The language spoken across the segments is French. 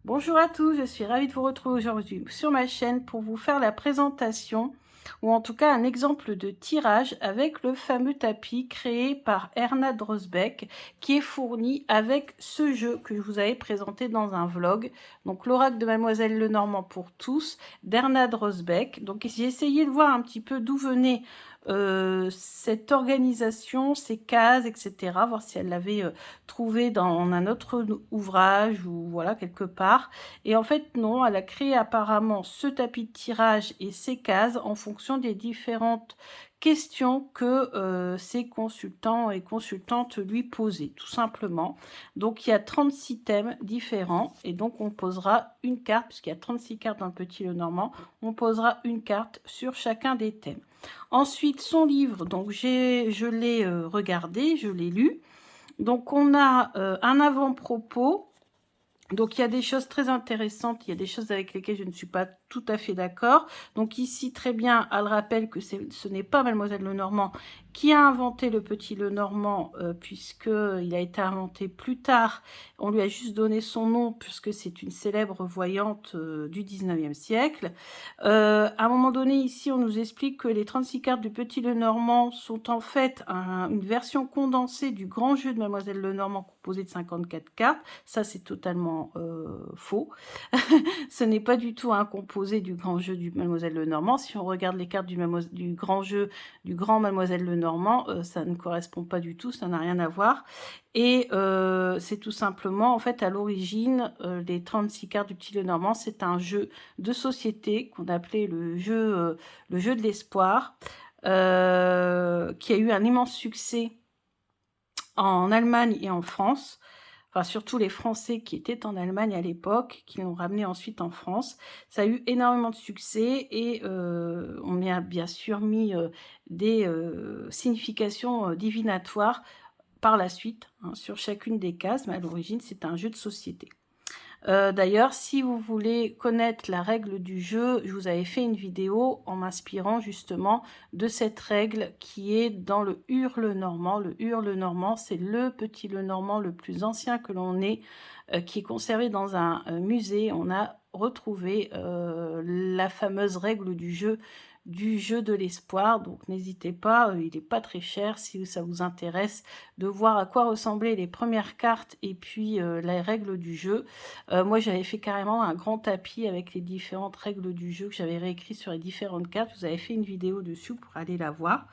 Bonjour à tous, je suis ravie de vous retrouver aujourd'hui sur ma chaîne pour vous faire la présentation ou en tout cas un exemple de tirage avec le fameux tapis créé par Erna Drosbeck qui est fourni avec ce jeu que je vous avais présenté dans un vlog. Donc l'oracle de Mademoiselle Lenormand pour tous d'Erna Drosbeck. Donc j'ai essayé de voir un petit peu d'où venait cette organisation, ces cases, etc. Voir si elle l'avait trouvé dans un autre ouvrage ou voilà quelque part. Et en fait non, elle a créé apparemment ce tapis de tirage et ces cases en fonction des différentes questions que ses consultants et consultantes lui posaient, tout simplement. Donc il y a 36 thèmes différents et donc on posera une carte, puisqu'il y a 36 cartes dans le Petit Lenormand, on posera une carte sur chacun des thèmes. Ensuite, son livre, donc je l'ai regardé, je l'ai lu. Donc on a un avant-propos. Donc il y a des choses très intéressantes, il y a des choses avec lesquelles je ne suis pas tout à fait d'accord. Donc ici, très bien, elle rappelle que ce n'est pas Mademoiselle Lenormand qui a inventé le Petit Lenormand, puisqu'il a été inventé plus tard. On lui a juste donné son nom, puisque c'est une célèbre voyante du 19e siècle. À un moment donné, ici, on nous explique que les 36 cartes du Petit Lenormand sont en fait une version condensée du grand jeu de Mademoiselle Lenormand, composé de 54 cartes. Ça, c'est totalement faux. Ce n'est pas du tout un composé du grand jeu du Mademoiselle Lenormand. Si on regarde les cartes du grand jeu du grand Mademoiselle Lenormand, ça ne correspond pas du tout, ça n'a rien à voir. Et c'est tout simplement, en fait, à l'origine, les 36 cartes du Petit Lenormand, c'est un jeu de société qu'on appelait le jeu de l'espoir, qui a eu un immense succès en Allemagne et en France. Enfin, surtout les Français qui étaient en Allemagne à l'époque, qui l'ont ramené ensuite en France. Ça a eu énormément de succès et on y a bien sûr mis des significations divinatoires par la suite hein, sur chacune des cases, mais à l'origine, c'est un jeu de société. D'ailleurs, si vous voulez connaître la règle du jeu, je vous avais fait une vidéo en m'inspirant justement de cette règle qui est dans le hurle normand. Le hurle normand, c'est le Petit Lenormand le plus ancien que l'on ait, qui est conservé dans un musée. On a retrouvé la fameuse règle du jeu de l'espoir. Donc n'hésitez pas, il n'est pas très cher si ça vous intéresse de voir à quoi ressemblaient les premières cartes et puis les règles du jeu. Moi, j'avais fait carrément un grand tapis avec les différentes règles du jeu que j'avais réécrit sur les différentes cartes. Vous avez fait une vidéo dessus pour aller la voir.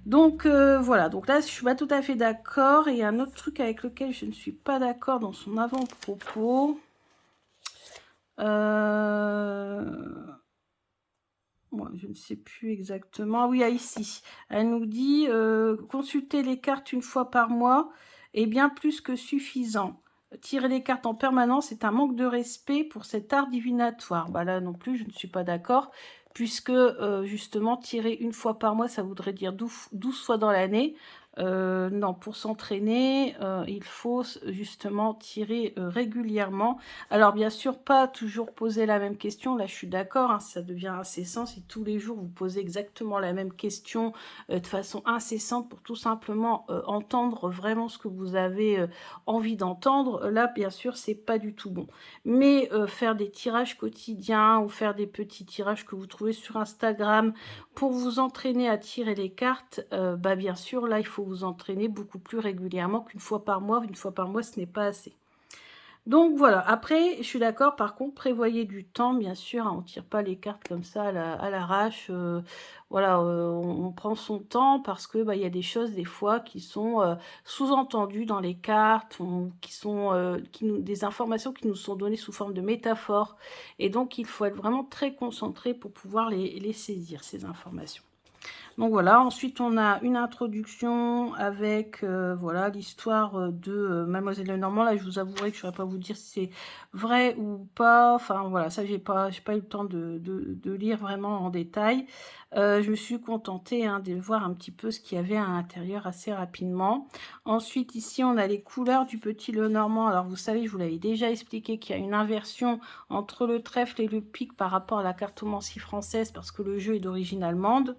Donc voilà, donc là je suis pas tout à fait d'accord. Et un autre truc avec lequel je ne suis pas d'accord dans son avant-propos. Bon, je ne sais plus exactement. Ah oui, ici. Elle nous dit consulter les cartes une fois par mois est bien plus que suffisant. Tirer les cartes en permanence est un manque de respect pour cet art divinatoire. Bah là non plus, je ne suis pas d'accord, puisque justement, tirer une fois par mois, ça voudrait dire 12 fois dans l'année. Non, pour s'entraîner, il faut justement tirer régulièrement. Alors bien sûr, pas toujours poser la même question. Là, je suis d'accord, hein, ça devient incessant. Si tous les jours, vous posez exactement la même question de façon incessante pour tout simplement entendre vraiment ce que vous avez envie d'entendre, là, bien sûr, c'est pas du tout bon. Mais faire des tirages quotidiens ou faire des petits tirages que vous trouvez sur Instagram pour vous entraîner à tirer les cartes, bah bien sûr, là, il faut vous entraîner beaucoup plus régulièrement qu'une fois par mois. Une fois par mois, ce n'est pas assez. Donc voilà, après, je suis d'accord, par contre, prévoyez du temps, bien sûr, hein, on ne tire pas les cartes comme ça à l'arrache, voilà, on prend son temps parce que bah, y a des choses, des fois, qui sont sous-entendues dans les cartes, qui sont des informations qui nous sont données sous forme de métaphores, et donc il faut être vraiment très concentré pour pouvoir les saisir, ces informations. Donc voilà, ensuite on a une introduction avec voilà l'histoire de Mademoiselle Lenormand. Là, je vous avouerai que je ne saurais pas vous dire si c'est vrai ou pas. Enfin voilà, ça j'ai pas eu le temps de lire vraiment en détail. Je me suis contentée hein, de voir un petit peu ce qu'il y avait à l'intérieur assez rapidement. Ensuite ici on a les couleurs du Petit Lenormand. Alors vous savez, je vous l'avais déjà expliqué qu'il y a une inversion entre le trèfle et le pic par rapport à la cartomancie française parce que le jeu est d'origine allemande.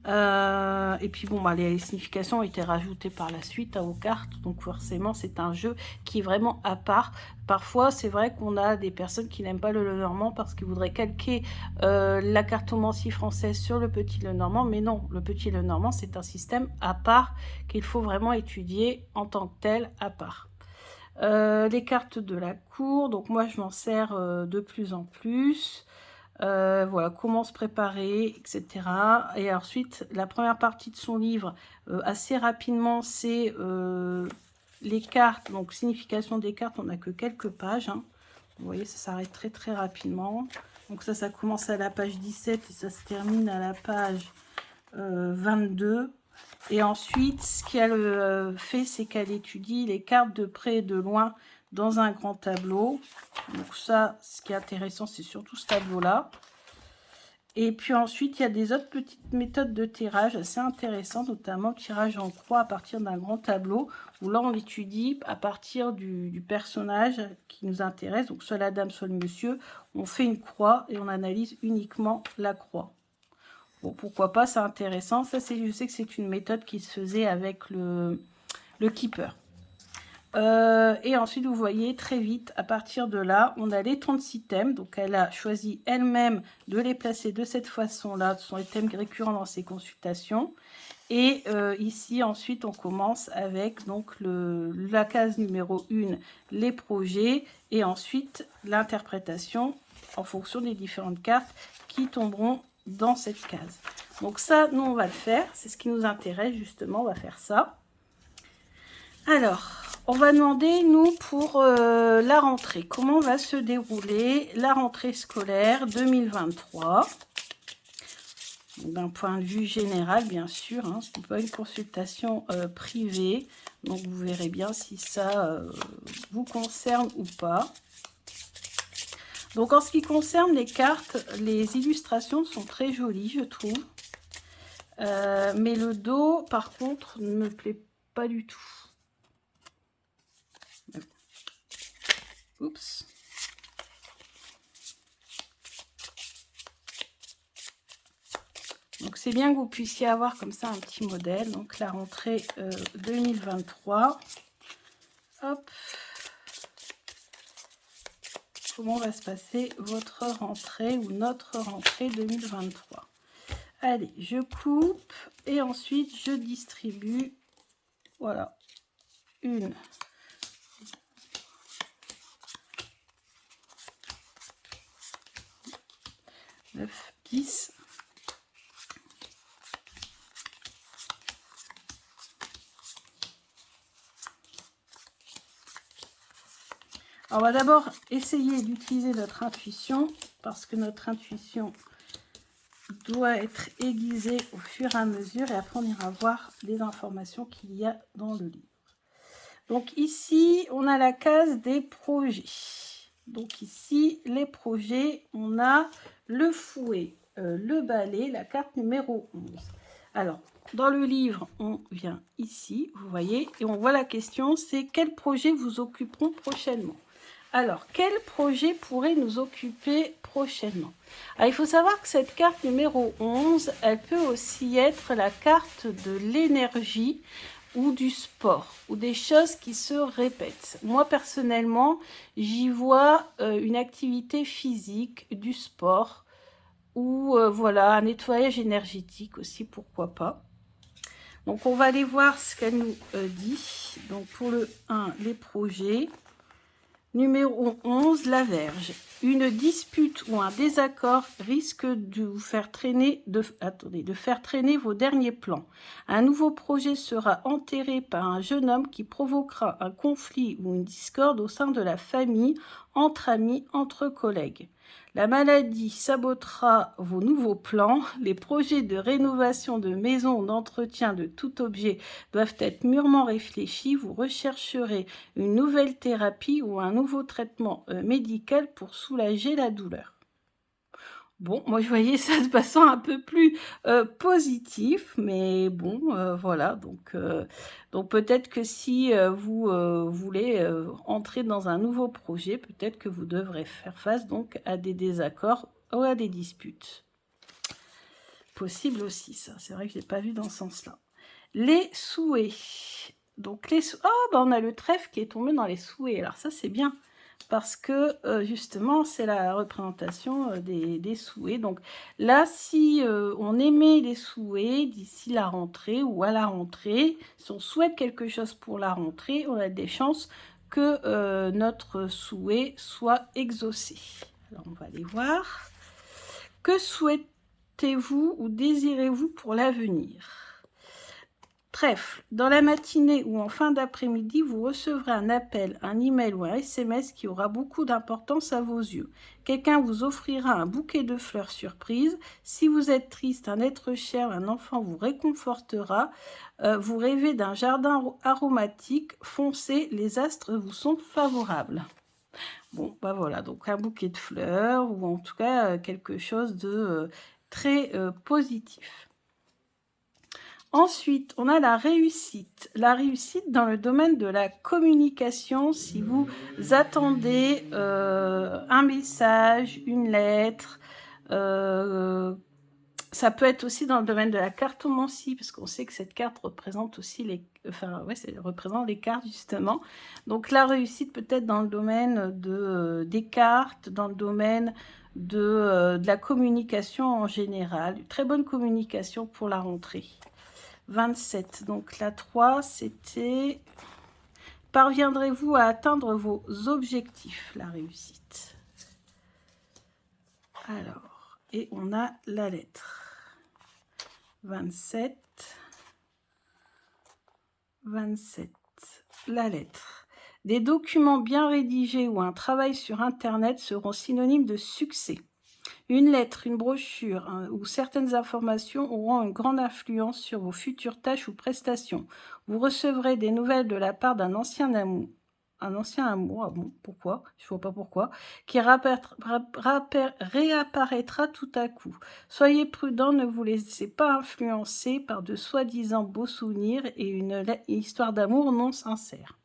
Et puis bon, bah, les significations ont été rajoutées par la suite aux cartes, donc forcément c'est un jeu qui est vraiment à part. Parfois c'est vrai qu'on a des personnes qui n'aiment pas le Lenormand parce qu'ils voudraient calquer la cartomancie française sur le petit Lenormand, mais non, le petit Lenormand c'est un système à part qu'il faut vraiment étudier en tant que tel à part. Les cartes de la cour, donc moi je m'en sers de plus en plus. Voilà, comment se préparer, etc. Et ensuite, la première partie de son livre, assez rapidement, c'est les cartes, donc signification des cartes, on n'a que quelques pages. Hein. Vous voyez, ça s'arrête très très rapidement. Donc ça commence à la page 17 et ça se termine à la page 22. Et ensuite, ce qu'elle fait, c'est qu'elle étudie les cartes de près et de loin dans un grand tableau. Donc ça, ce qui est intéressant, c'est surtout ce tableau-là. Et puis ensuite, il y a des autres petites méthodes de tirage assez intéressantes, notamment le tirage en croix à partir d'un grand tableau, où là, on étudie à partir du personnage qui nous intéresse, donc soit la dame, soit le monsieur. On fait une croix et on analyse uniquement la croix. Bon, pourquoi pas, c'est intéressant. Ça, je sais que c'est une méthode qui se faisait avec le keeper. Et ensuite, vous voyez, très vite, à partir de là, on a les 36 thèmes. Donc, elle a choisi elle-même de les placer de cette façon-là. Ce sont les thèmes récurrents dans ses consultations. Et ici, ensuite, on commence avec donc la case numéro 1, les projets. Et ensuite, l'interprétation en fonction des différentes cartes qui tomberont dans cette case. Donc ça, nous, on va le faire. C'est ce qui nous intéresse, justement. On va faire ça. Alors, on va demander, nous, pour la rentrée, comment va se dérouler la rentrée scolaire 2023. D'un point de vue général, bien sûr, hein, ce n'est pas une consultation privée. Donc, vous verrez bien si ça vous concerne ou pas. Donc, en ce qui concerne les cartes, les illustrations sont très jolies, je trouve. Mais le dos, par contre, ne me plaît pas du tout. Oups. Donc, c'est bien que vous puissiez avoir comme ça un petit modèle. Donc, la rentrée 2023. Hop. Comment va se passer votre rentrée ou notre rentrée 2023. Allez, je coupe et ensuite je distribue. Voilà. 1, 9, 10. On va d'abord essayer d'utiliser notre intuition parce que notre intuition doit être aiguisée au fur et à mesure et après on ira voir les informations qu'il y a dans le livre. Donc ici, on a la case des projets. Donc ici, les projets, on a le fouet, le balai, la carte numéro 11. Alors, dans le livre, on vient ici, vous voyez, et on voit la question, c'est quels projets vous occuperont prochainement? Alors, quel projet pourrait nous occuper prochainement? Alors, il faut savoir que cette carte numéro 11, elle peut aussi être la carte de l'énergie ou du sport, ou des choses qui se répètent. Moi, personnellement, j'y vois une activité physique, du sport, ou voilà, un nettoyage énergétique aussi, pourquoi pas. Donc, on va aller voir ce qu'elle nous dit. Donc, pour le 1, les projets. Numéro 11, la Vierge. Une dispute ou un désaccord risque de vous faire traîner, de faire traîner vos derniers plans. Un nouveau projet sera enterré par un jeune homme qui provoquera un conflit ou une discorde au sein de la famille, entre amis, entre collègues. La maladie sabotera vos nouveaux plans. Les projets de rénovation de maison ou d'entretien de tout objet doivent être mûrement réfléchis. Vous rechercherez une nouvelle thérapie ou un nouveau traitement médical pour soulager la douleur. Bon, moi je voyais ça de façon un peu plus positif, mais bon, voilà. Donc peut-être que si vous voulez entrer dans un nouveau projet, peut-être que vous devrez faire face donc à des désaccords ou à des disputes. possible aussi, ça. C'est vrai que je l'ai pas vu dans ce sens-là. Les souhaits. Donc, on a le trèfle qui est tombé dans les souhaits. Alors, ça, c'est bien. Parce que, justement, c'est la représentation des souhaits. Donc, là, si on émet les souhaits d'ici la rentrée ou à la rentrée, si on souhaite quelque chose pour la rentrée, on a des chances que notre souhait soit exaucé. Alors, on va aller voir. Que souhaitez-vous ou désirez-vous pour l'avenir ? Trèfle, dans la matinée ou en fin d'après-midi, vous recevrez un appel, un email ou un SMS qui aura beaucoup d'importance à vos yeux. Quelqu'un vous offrira un bouquet de fleurs surprise. Si vous êtes triste, un être cher, un enfant vous réconfortera. Vous rêvez d'un jardin aromatique, foncez, les astres vous sont favorables. Bon, bah voilà, donc un bouquet de fleurs ou en tout cas quelque chose de très positif. Ensuite, on a la réussite. La réussite dans le domaine de la communication, si vous attendez un message, une lettre, ça peut être aussi dans le domaine de la cartomancie, parce qu'on sait que cette carte représente aussi représente les cartes justement. Donc la réussite peut être dans le domaine des cartes, dans le domaine de la communication en général. Une très bonne communication pour la rentrée. 27. Donc la 3, c'était parviendrez-vous à atteindre vos objectifs, la réussite. Alors, et on a la lettre. 27. 27. La lettre. Des documents bien rédigés ou un travail sur Internet seront synonymes de succès. Une lettre, une brochure ou certaines informations auront une grande influence sur vos futures tâches ou prestations. Vous recevrez des nouvelles de la part d'un ancien amour. Un ancien amour, ah bon, pourquoi? Je ne vois pas pourquoi. Qui réapparaîtra tout à coup. Soyez prudents, ne vous laissez pas influencer par de soi-disant beaux souvenirs et une histoire d'amour non sincère.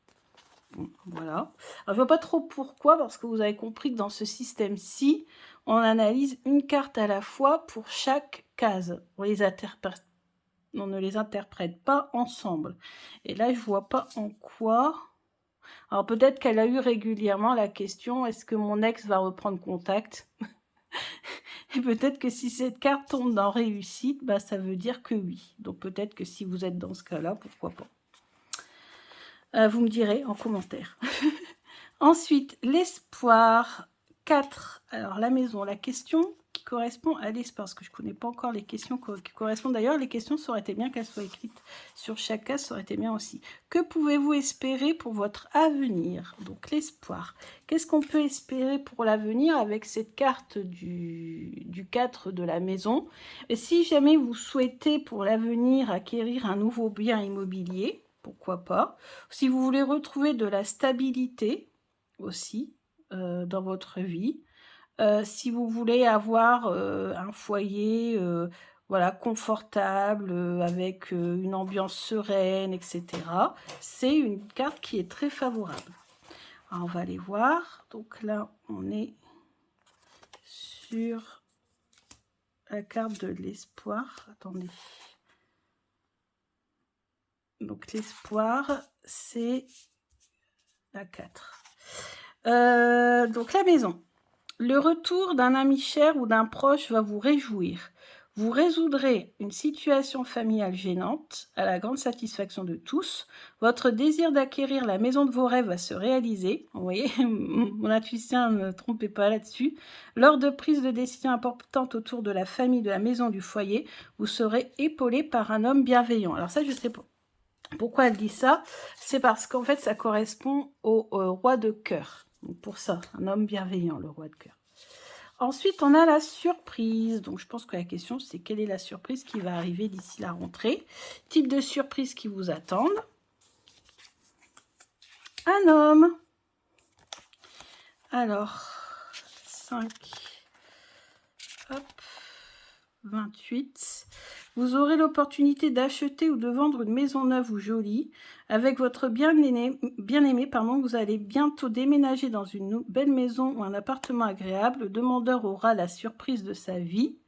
Bon, voilà. Alors, je ne vois pas trop pourquoi, parce que vous avez compris que dans ce système-ci, on analyse une carte à la fois pour chaque case. On ne les interprète pas ensemble. Et là, je ne vois pas en quoi. Alors peut-être qu'elle a eu régulièrement la question, est-ce que mon ex va reprendre contact? Et peut-être que si cette carte tombe dans réussite, bah, ça veut dire que oui. Donc peut-être que si vous êtes dans ce cas-là, pourquoi pas. Vous me direz en commentaire. Ensuite, l'espoir. 4. Alors, la maison, la question qui correspond à l'espoir, parce que je ne connais pas encore les questions qui correspondent. D'ailleurs, les questions, ça aurait été bien qu'elles soient écrites sur chaque case, ça aurait été bien aussi. Que pouvez-vous espérer pour votre avenir? Donc, l'espoir. Qu'est-ce qu'on peut espérer pour l'avenir avec cette carte du 4 de la maison? Et si jamais vous souhaitez pour l'avenir acquérir un nouveau bien immobilier, pourquoi pas? Si vous voulez retrouver de la stabilité aussi, dans votre vie. Si vous voulez avoir un foyer voilà, confortable, avec une ambiance sereine, etc. C'est une carte qui est très favorable. Alors, on va aller voir. Donc là, on est sur la carte de l'espoir. Attendez. Donc l'espoir, c'est la 4. Donc la maison. Le retour d'un ami cher ou d'un proche va vous réjouir. Vous résoudrez une situation familiale gênante à la grande satisfaction de tous. Votre désir d'acquérir la maison de vos rêves va se réaliser. Vous voyez, mon intuition, ne me trompez pas là-dessus. Lors de prises de décision importantes autour de la famille, de la maison, du foyer, vous serez épaulé par un homme bienveillant. Alors ça, je sais pas. Pourquoi elle dit ça? C'est parce qu'en fait, ça correspond au roi de cœur. Donc pour ça, un homme bienveillant, le roi de cœur. Ensuite, on a la surprise. Donc, je pense que la question, c'est quelle est la surprise qui va arriver d'ici la rentrée? Type de surprise qui vous attendent. Un homme. Alors, 5. Hop. 28. Vous aurez l'opportunité d'acheter ou de vendre une maison neuve ou jolie. Avec votre bien-aimé, vous allez bientôt déménager dans une belle maison ou un appartement agréable. Le demandeur aura la surprise de sa vie.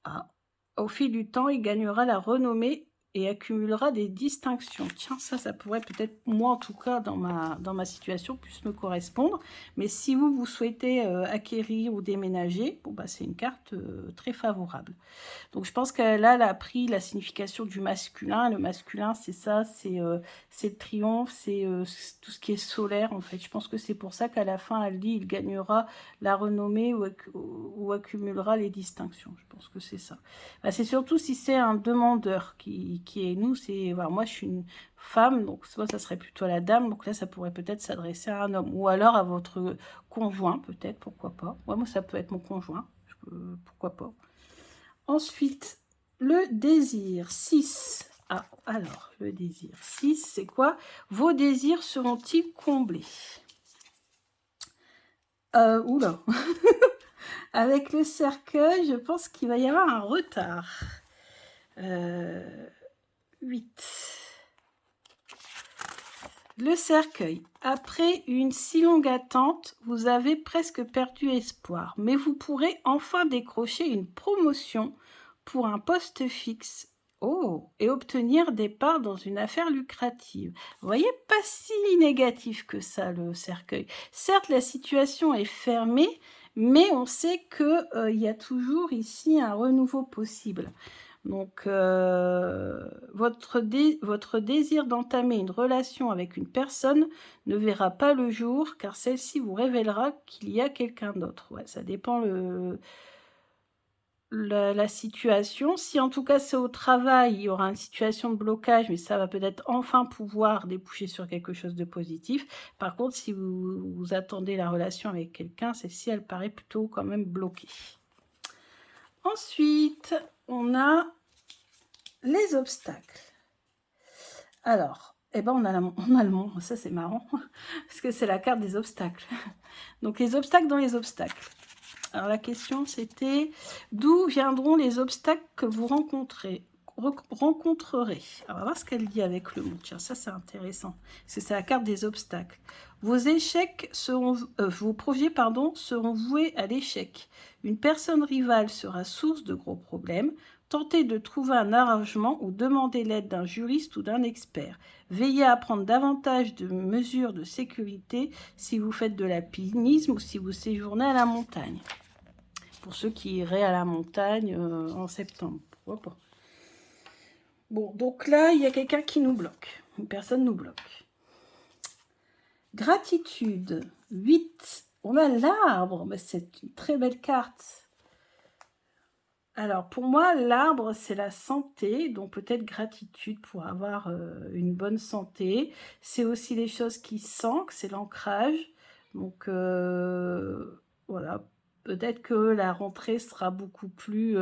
Ah, Au fil du temps, il gagnera la renommée et accumulera des distinctions. Tiens, ça pourrait peut-être, moi en tout cas, dans ma situation, plus me correspondre. Mais si vous souhaitez acquérir ou déménager, bon, bah, c'est une carte très favorable. Donc je pense qu'elle a pris la signification du masculin. Le masculin, c'est ça, c'est le triomphe, c'est tout ce qui est solaire en fait. Je pense que c'est pour ça qu'à la fin, elle dit il gagnera la renommée ou accumulera les distinctions. Je pense que c'est ça. Bah, c'est surtout si c'est un demandeur qui est nous. Voilà, moi, je suis une femme, donc soit ça serait plutôt à la dame. Donc là, ça pourrait peut-être s'adresser à un homme. Ou alors à votre conjoint, peut-être, pourquoi pas. Ouais, moi, ça peut être mon conjoint. Pourquoi pas. Ensuite, le désir 6. Ah, alors, le désir 6, c'est quoi? Vos désirs seront-ils comblés? Oula. Avec le cercueil, je pense qu'il va y avoir un retard. 8. Le cercueil. Après une si longue attente, vous avez presque perdu espoir, mais vous pourrez enfin décrocher une promotion pour un poste fixe. Oh, et obtenir des parts dans une affaire lucrative. Vous voyez, pas si négatif que ça, le cercueil. Certes, la situation est fermée, mais on sait qu'il y a toujours ici un renouveau possible. Donc, votre désir d'entamer une relation avec une personne ne verra pas le jour, car celle-ci vous révélera qu'il y a quelqu'un d'autre. Ouais, ça dépend la situation. Si en tout cas c'est au travail, il y aura une situation de blocage, mais ça va peut-être enfin pouvoir déboucher sur quelque chose de positif. Par contre, si vous attendez la relation avec quelqu'un, celle-ci, elle paraît plutôt quand même bloquée. Ensuite, on a les obstacles. Alors, on a le monde, ça c'est marrant, parce que c'est la carte des obstacles. Donc les obstacles dans les obstacles. Alors la question c'était, d'où viendront les obstacles que vous rencontrerez? Alors, on va voir ce qu'elle dit avec le mot. Tiens, ça c'est intéressant, parce que c'est la carte des obstacles. Vos échecs seront, vos projets, seront voués à l'échec. Une personne rivale sera source de gros problèmes. Tentez de trouver un arrangement ou demandez l'aide d'un juriste ou d'un expert. Veillez à prendre davantage de mesures de sécurité si vous faites de l'alpinisme ou si vous séjournez à la montagne. Pour ceux qui iraient à la montagne en septembre, pourquoi pas. Bon, donc là, il y a quelqu'un qui nous bloque. Une personne nous bloque. Gratitude, 8. On a l'arbre, mais c'est une très belle carte. Alors, pour moi, l'arbre, c'est la santé, donc peut-être gratitude pour avoir une bonne santé. C'est aussi les choses qui s'ancrent, c'est l'ancrage. Donc, voilà, peut-être que la rentrée sera beaucoup plus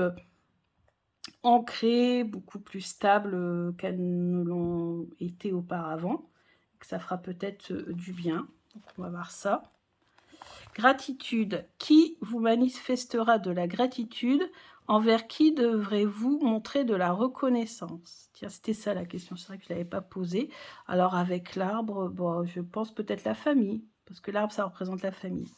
ancrée, beaucoup plus stable qu'elles ne l'ont été auparavant. Que ça fera peut-être du bien. Donc, on va voir ça. Gratitude. Qui vous manifestera de la gratitude? Envers qui devrez-vous montrer de la reconnaissance? Tiens, c'était ça la question, c'est vrai que je ne l'avais pas posée. Alors avec l'arbre, bon, je pense peut-être la famille, parce que l'arbre, ça représente la famille.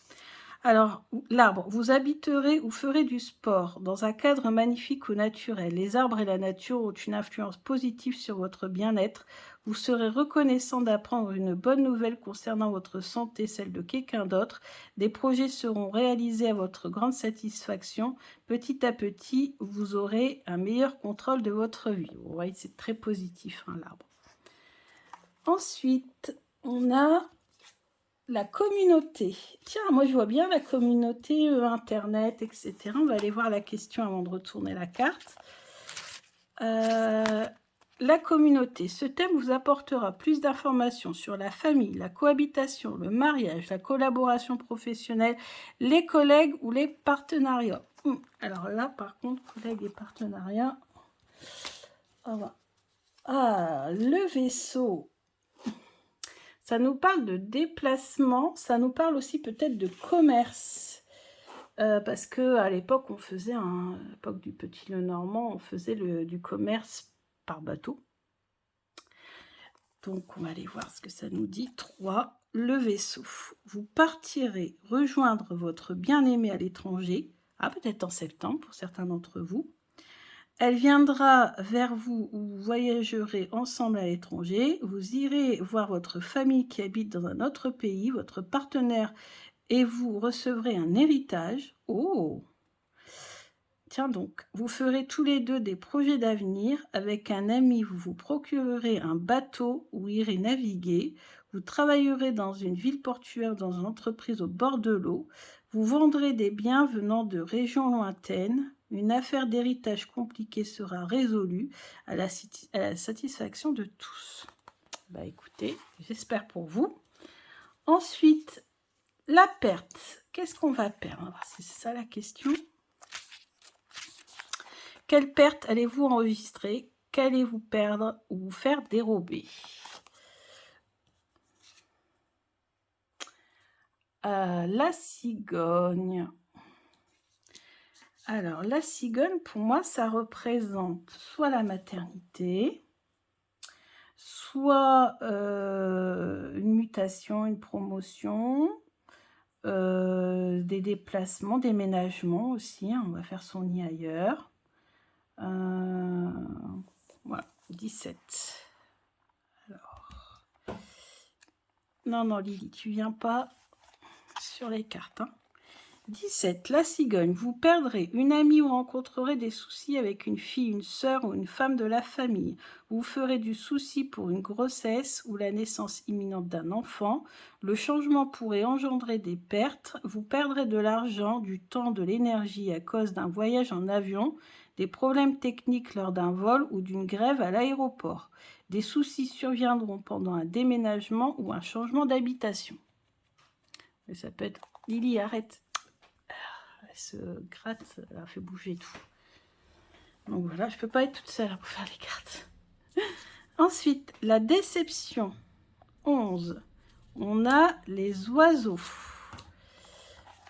Alors, l'arbre, vous habiterez ou ferez du sport dans un cadre magnifique ou naturel. Les arbres et la nature ont une influence positive sur votre bien-être. Vous serez reconnaissant d'apprendre une bonne nouvelle concernant votre santé, celle de quelqu'un d'autre. Des projets seront réalisés à votre grande satisfaction. Petit à petit, vous aurez un meilleur contrôle de votre vie. Vous voyez, c'est très positif, hein, l'arbre. Ensuite, on a la communauté. Tiens, moi je vois bien la communauté internet, etc. On va aller voir la question avant de retourner la carte. La communauté. Ce thème vous apportera plus d'informations sur la famille, la cohabitation, le mariage, la collaboration professionnelle, les collègues ou les partenariats. Alors là, par contre, collègues et partenariats. Ah, le vaisseau. Ça nous parle de déplacement, ça nous parle aussi peut-être de commerce. Parce qu'à l'époque, on faisait, à l'époque du Petit Lenormand, on faisait du commerce par bateau. Donc, on va aller voir ce que ça nous dit. 3, le vaisseau. Vous partirez rejoindre votre bien-aimé à l'étranger, peut-être en septembre pour certains d'entre vous. Elle viendra vers vous ou vous voyagerez ensemble à l'étranger. Vous irez voir votre famille qui habite dans un autre pays, votre partenaire, et vous recevrez un héritage. Oh! Tiens donc, vous ferez tous les deux des projets d'avenir. Avec un ami, vous vous procurerez un bateau où irez naviguer. Vous travaillerez dans une ville portuaire, dans une entreprise au bord de l'eau. Vous vendrez des biens venant de régions lointaines. Une affaire d'héritage compliquée sera résolue à la satisfaction de tous. Bah écoutez, j'espère pour vous. Ensuite, la perte. Qu'est-ce qu'on va perdre? C'est ça la question. Quelle perte allez-vous enregistrer? Qu'allez-vous perdre ou vous faire dérober? La cigogne. Alors, la cigogne, pour moi, ça représente soit la maternité, soit une mutation, une promotion, des déplacements, déménagements aussi. Hein, on va faire son nid ailleurs. Voilà, 17. Alors, non, Lily, tu viens pas sur les cartes. Hein. 17. La cigogne. Vous perdrez une amie ou rencontrerez des soucis avec une fille, une sœur ou une femme de la famille. Vous ferez du souci pour une grossesse ou la naissance imminente d'un enfant. Le changement pourrait engendrer des pertes. Vous perdrez de l'argent, du temps, de l'énergie à cause d'un voyage en avion, des problèmes techniques lors d'un vol ou d'une grève à l'aéroport. Des soucis surviendront pendant un déménagement ou un changement d'habitation. Mais ça peut être... Lily, arrête. Elle se gratte, elle a fait bouger tout. Donc voilà, je ne peux pas être toute seule pour faire les cartes. Ensuite, la déception. 11. On a les oiseaux.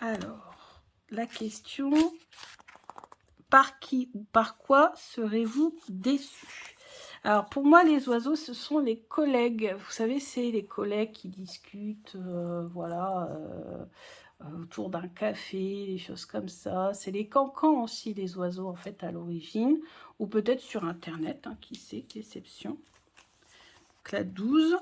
Alors, la question, par qui ou par quoi serez-vous déçu? Alors, pour moi, les oiseaux, ce sont les collègues. Vous savez, c'est les collègues qui discutent, voilà, autour d'un café, des choses comme ça. C'est les cancans aussi, les oiseaux, en fait, à l'origine. Ou peut-être sur Internet, hein, qui sait, déception. Donc, la 12.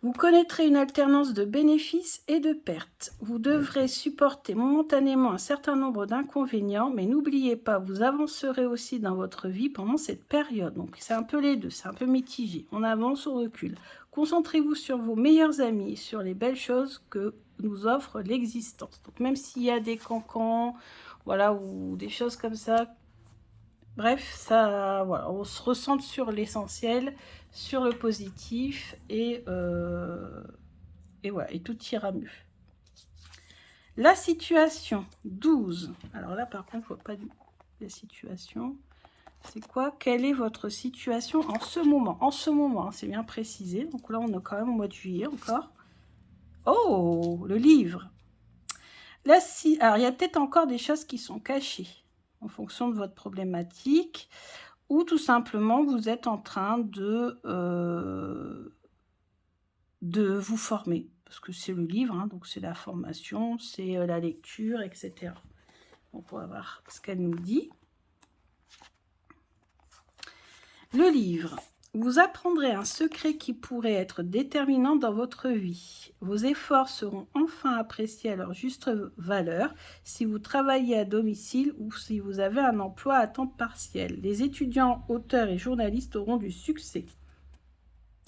Vous connaîtrez une alternance de bénéfices et de pertes. Vous devrez supporter momentanément un certain nombre d'inconvénients, mais n'oubliez pas, vous avancerez aussi dans votre vie pendant cette période. Donc c'est un peu les deux, c'est un peu mitigé. On avance, on recule. Concentrez-vous sur vos meilleurs amis, sur les belles choses que nous offre l'existence. Donc même s'il y a des cancans, voilà, ou des choses comme ça, bref, ça, voilà, on se recentre sur l'essentiel, sur le positif et voilà, et tout ira mieux. La situation, 12. Alors là, par contre, je vois pas la situation. C'est quoi? Quelle est votre situation en ce moment? En ce moment, hein, c'est bien précisé. Donc là, on est quand même au mois de juillet encore. Oh, le livre. Là, alors, il y a peut-être encore des choses qui sont cachées en fonction de votre problématique. Ou tout simplement, vous êtes en train de vous former. Parce que c'est le livre, hein, donc c'est la formation, c'est la lecture, etc. Donc, on va voir ce qu'elle nous dit. Le livre. Vous apprendrez un secret qui pourrait être déterminant dans votre vie. Vos efforts seront enfin appréciés à leur juste valeur si vous travaillez à domicile ou si vous avez un emploi à temps partiel. Les étudiants, auteurs et journalistes auront du succès.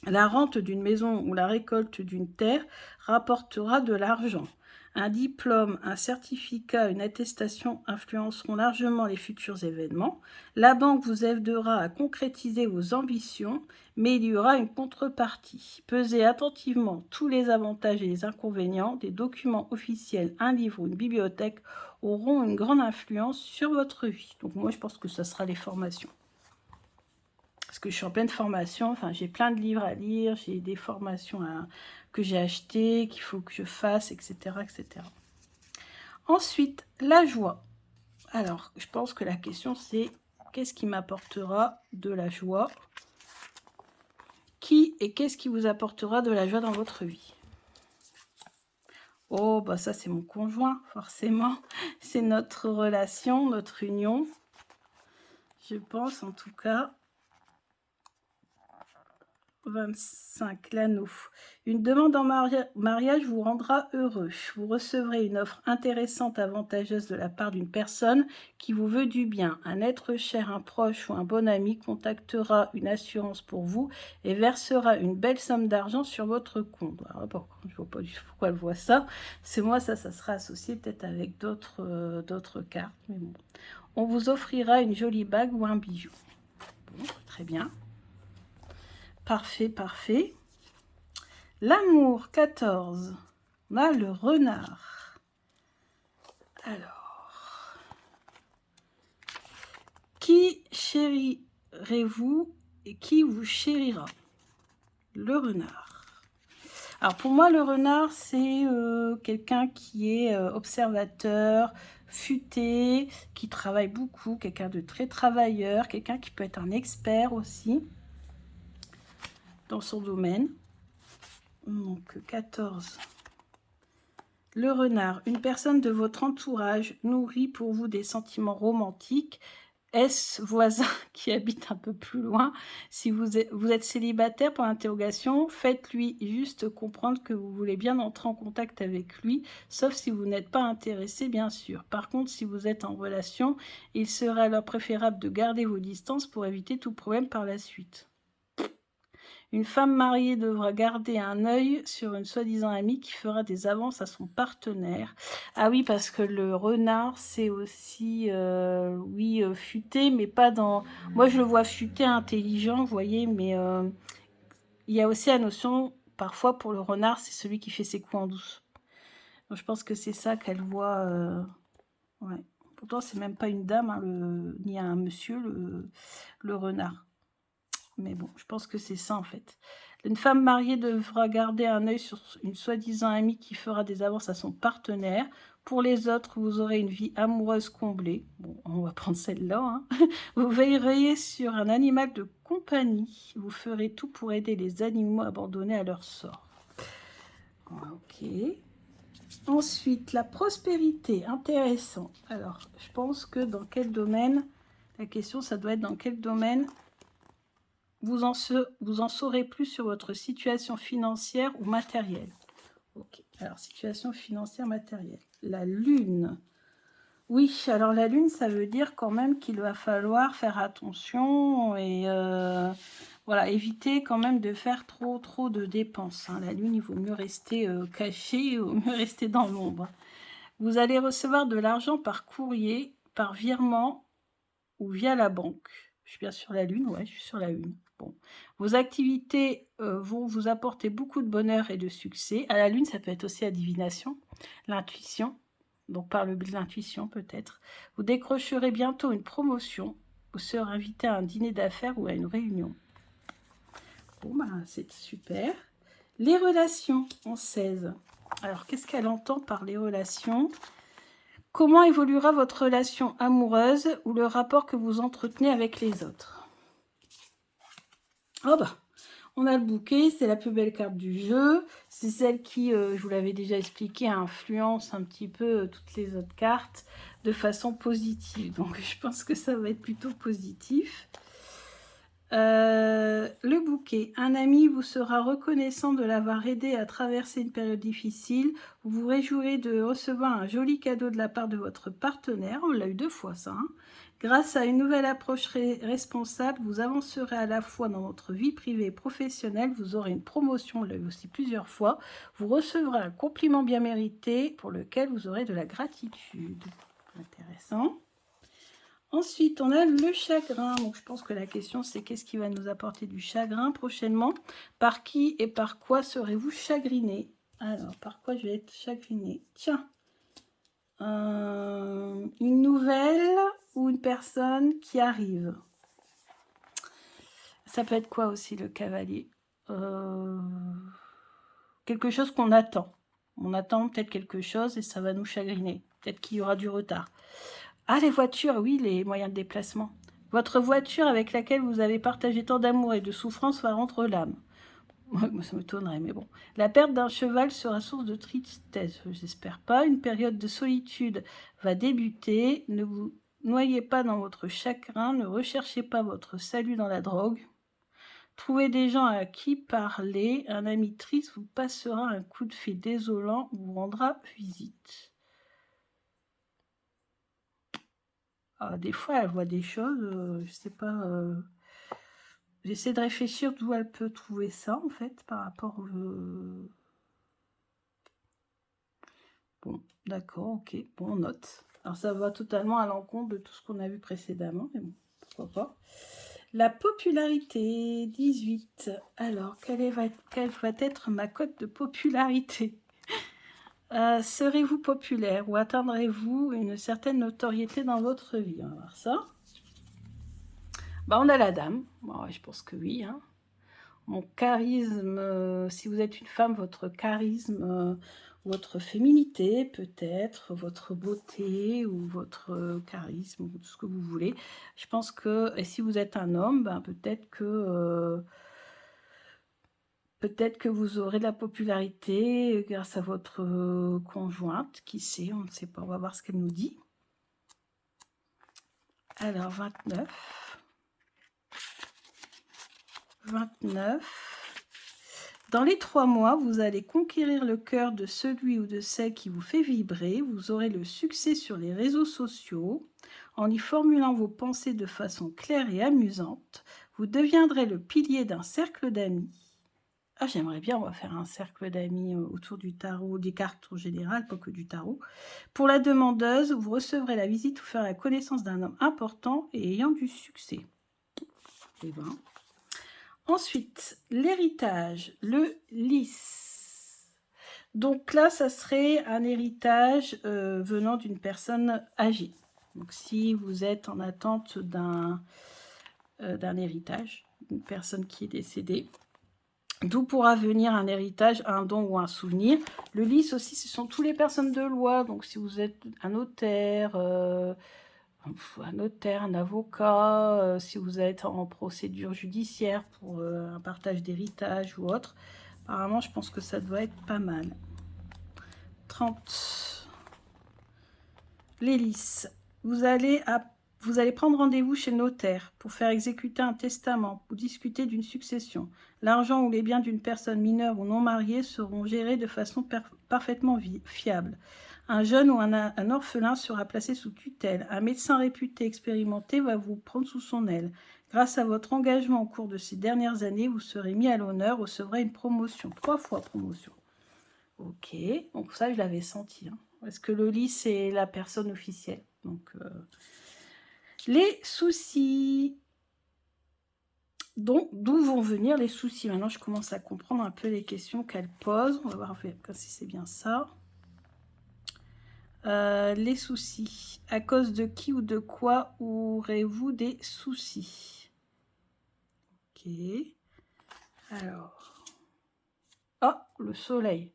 La rente d'une maison ou la récolte d'une terre rapportera de l'argent. Un diplôme, un certificat, une attestation influenceront largement les futurs événements. La banque vous aidera à concrétiser vos ambitions, mais il y aura une contrepartie. Pesez attentivement tous les avantages et les inconvénients. Des documents officiels, un livre ou une bibliothèque auront une grande influence sur votre vie. Donc moi, je pense que ça sera les formations. Parce que je suis en pleine formation, enfin j'ai plein de livres à lire, j'ai des formations que j'ai achetées, qu'il faut que je fasse, etc., etc. Ensuite, la joie. Alors, je pense que la question c'est, qu'est-ce qui m'apportera de la joie? Qui et qu'est-ce qui vous apportera de la joie dans votre vie? Oh, bah ça, c'est mon conjoint, forcément. C'est notre relation, notre union. Je pense, en tout cas. 25, l'anneau. Une demande en mariage vous rendra heureux. Vous recevrez une offre intéressante, avantageuse de la part d'une personne qui vous veut du bien. Un être cher, un proche ou un bon ami contactera une assurance pour vous et versera une belle somme d'argent sur votre compte. Alors, je ne vois pas du tout pourquoi elle voit ça. C'est moi, ça sera associé peut-être avec d'autres cartes. Mais bon. On vous offrira une jolie bague ou un bijou. Bon, très bien. Parfait, parfait. L'amour, 14. On a le renard. Alors, qui chérirez-vous et qui vous chérira? Le renard. Alors, pour moi, le renard, c'est quelqu'un qui est observateur, futé, qui travaille beaucoup, quelqu'un de très travailleur, quelqu'un qui peut être un expert aussi dans son domaine. Donc, 14. Le renard, une personne de votre entourage nourrit pour vous des sentiments romantiques. Est-ce voisin qui habite un peu plus loin? Si vous êtes célibataire, pour l'interrogation, faites-lui juste comprendre que vous voulez bien entrer en contact avec lui, sauf si vous n'êtes pas intéressé, bien sûr. Par contre, si vous êtes en relation, il serait alors préférable de garder vos distances pour éviter tout problème par la suite. Une femme mariée devra garder un œil sur une soi-disant amie qui fera des avances à son partenaire. Ah oui, parce que le renard, c'est aussi, oui, futé, mais pas dans... Moi, je le vois futé, intelligent, vous voyez, mais il y a aussi la notion, parfois, pour le renard, c'est celui qui fait ses coups en douce. Donc, je pense que c'est ça qu'elle voit. Ouais. Pourtant, c'est même pas une dame, hein, ni un monsieur, le renard. Mais bon, je pense que c'est ça en fait. Une femme mariée devra garder un œil sur une soi-disant amie qui fera des avances à son partenaire. Pour les autres, vous aurez une vie amoureuse comblée. Bon, on va prendre celle-là. Hein. Vous veillerez sur un animal de compagnie. Vous ferez tout pour aider les animaux abandonnés à leur sort. Ok. Ensuite, la prospérité. Intéressant. Alors, je pense que dans quel domaine... La question, ça doit être dans quel domaine... Vous en saurez plus sur votre situation financière ou matérielle. Ok, alors situation financière, matérielle. La lune. Oui, alors la lune, ça veut dire quand même qu'il va falloir faire attention et voilà, éviter quand même de faire trop de dépenses. Hein. La lune, il vaut mieux rester caché, il vaut mieux rester dans l'ombre. Vous allez recevoir de l'argent par courrier, par virement ou via la banque. Je suis bien sur la lune, ouais, je suis sur la lune. Bon. Vos activités vont vous apporter beaucoup de bonheur et de succès. À la lune, ça peut être aussi la divination, l'intuition, donc par le biais de l'intuition peut-être. Vous décrocherez bientôt une promotion. Vous serez invité à un dîner d'affaires ou à une réunion. Bon, ben, c'est super. Les relations en 16. Alors, qu'est-ce qu'elle entend par les relations ? Comment évoluera votre relation amoureuse ou le rapport que vous entretenez avec les autres ? Oh bah, on a le bouquet, c'est la plus belle carte du jeu. C'est celle qui, je vous l'avais déjà expliqué, influence un petit peu toutes les autres cartes de façon positive. Donc, je pense que ça va être plutôt positif. Le bouquet. Un ami vous sera reconnaissant de l'avoir aidé à traverser une période difficile. Vous vous réjouirez de recevoir un joli cadeau de la part de votre partenaire. On l'a eu 2 fois ça. Hein. Grâce à une nouvelle approche responsable, vous avancerez à la fois dans votre vie privée et professionnelle. Vous aurez une promotion, on l'a eu aussi plusieurs fois. Vous recevrez un compliment bien mérité pour lequel vous aurez de la gratitude. Intéressant. Ensuite, on a le chagrin. Donc, je pense que la question, c'est qu'est-ce qui va nous apporter du chagrin prochainement? Par qui et par quoi serez-vous chagriné? Alors, par quoi je vais être chagriné? Tiens, une nouvelle ou une personne qui arrive. Ça peut être quoi aussi, le cavalier? Quelque chose qu'on attend. On attend peut-être quelque chose et ça va nous chagriner. Peut-être qu'il y aura du retard. Ah, les voitures, oui, les moyens de déplacement. Votre voiture avec laquelle vous avez partagé tant d'amour et de souffrance va rendre l'âme. Moi, ça m'étonnerait, mais bon. La perte d'un cheval sera source de tristesse, j'espère pas. Une période de solitude va débuter. Ne vous noyez pas dans votre chagrin, ne recherchez pas votre salut dans la drogue. Trouvez des gens à qui parler. Un ami triste vous passera un coup de fil désolant ou vous rendra visite. Des fois, elle voit des choses, je sais pas... J'essaie de réfléchir d'où elle peut trouver ça, en fait, par rapport au... Bon, d'accord, ok. Bon, on note. Alors, ça va totalement à l'encontre de tout ce qu'on a vu précédemment, mais bon, pourquoi pas. La popularité, 18. Alors, quelle va être ma cote de popularité? Serez-vous populaire ou atteindrez-vous une certaine notoriété dans votre vie? On va voir ça. On a la dame. Bon, je pense que oui. Hein. Mon charisme, si vous êtes une femme, votre charisme, votre féminité peut-être, votre beauté ou votre charisme, ou tout ce que vous voulez. Je pense que, et si vous êtes un homme, peut-être que vous aurez de la popularité grâce à votre conjointe, qui sait, on ne sait pas, on va voir ce qu'elle nous dit. Alors, 29. 29. Dans les 3 mois, vous allez conquérir le cœur de celui ou de celle qui vous fait vibrer. Vous aurez le succès sur les réseaux sociaux. En y formulant vos pensées de façon claire et amusante, vous deviendrez le pilier d'un cercle d'amis. J'aimerais bien, on va faire un cercle d'amis autour du tarot, des cartes en général, pas que du tarot. Pour la demandeuse, vous recevrez la visite ou faire la connaissance d'un homme important et ayant du succès. Et ben. Ensuite, l'héritage, le lys. Donc là, ça serait un héritage venant d'une personne âgée. Donc si vous êtes en attente d'un héritage, une personne qui est décédée, d'où pourra venir un héritage, un don ou un souvenir. Le lys aussi, ce sont toutes les personnes de loi. Donc si vous êtes un notaire, un avocat, si vous êtes en procédure judiciaire pour un partage d'héritage ou autre, apparemment, je pense que ça doit être pas mal. 30. Les lys. Vous allez prendre rendez-vous chez le notaire pour faire exécuter un testament ou discuter d'une succession. L'argent ou les biens d'une personne mineure ou non mariée seront gérés de façon parfaitement fiable. Un jeune ou un orphelin sera placé sous tutelle. Un médecin réputé expérimenté va vous prendre sous son aile. Grâce à votre engagement au cours de ces dernières années, vous serez mis à l'honneur, recevrez une promotion. 3 fois promotion. Ok, donc ça, je l'avais senti. Hein. Parce que le lys, c'est la personne officielle. Donc, les soucis. Donc, d'où vont venir les soucis? Maintenant, je commence à comprendre un peu les questions qu'elle pose. On va voir si c'est bien ça. Les soucis. À cause de qui ou de quoi aurez-vous des soucis? Ok. Alors. Le soleil.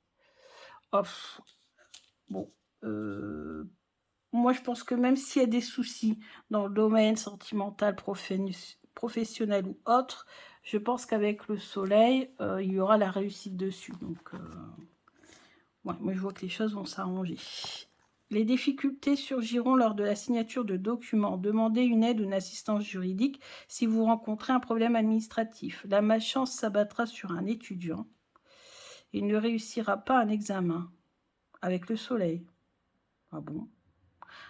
Bon. Moi, je pense que même s'il y a des soucis dans le domaine sentimental, professionnel ou autre, je pense qu'avec le soleil, il y aura la réussite dessus. Donc, moi, je vois que les choses vont s'arranger. Les difficultés surgiront lors de la signature de documents. Demandez une aide ou une assistance juridique si vous rencontrez un problème administratif. La malchance s'abattra sur un étudiant. Il ne réussira pas un examen avec le soleil. Ah bon?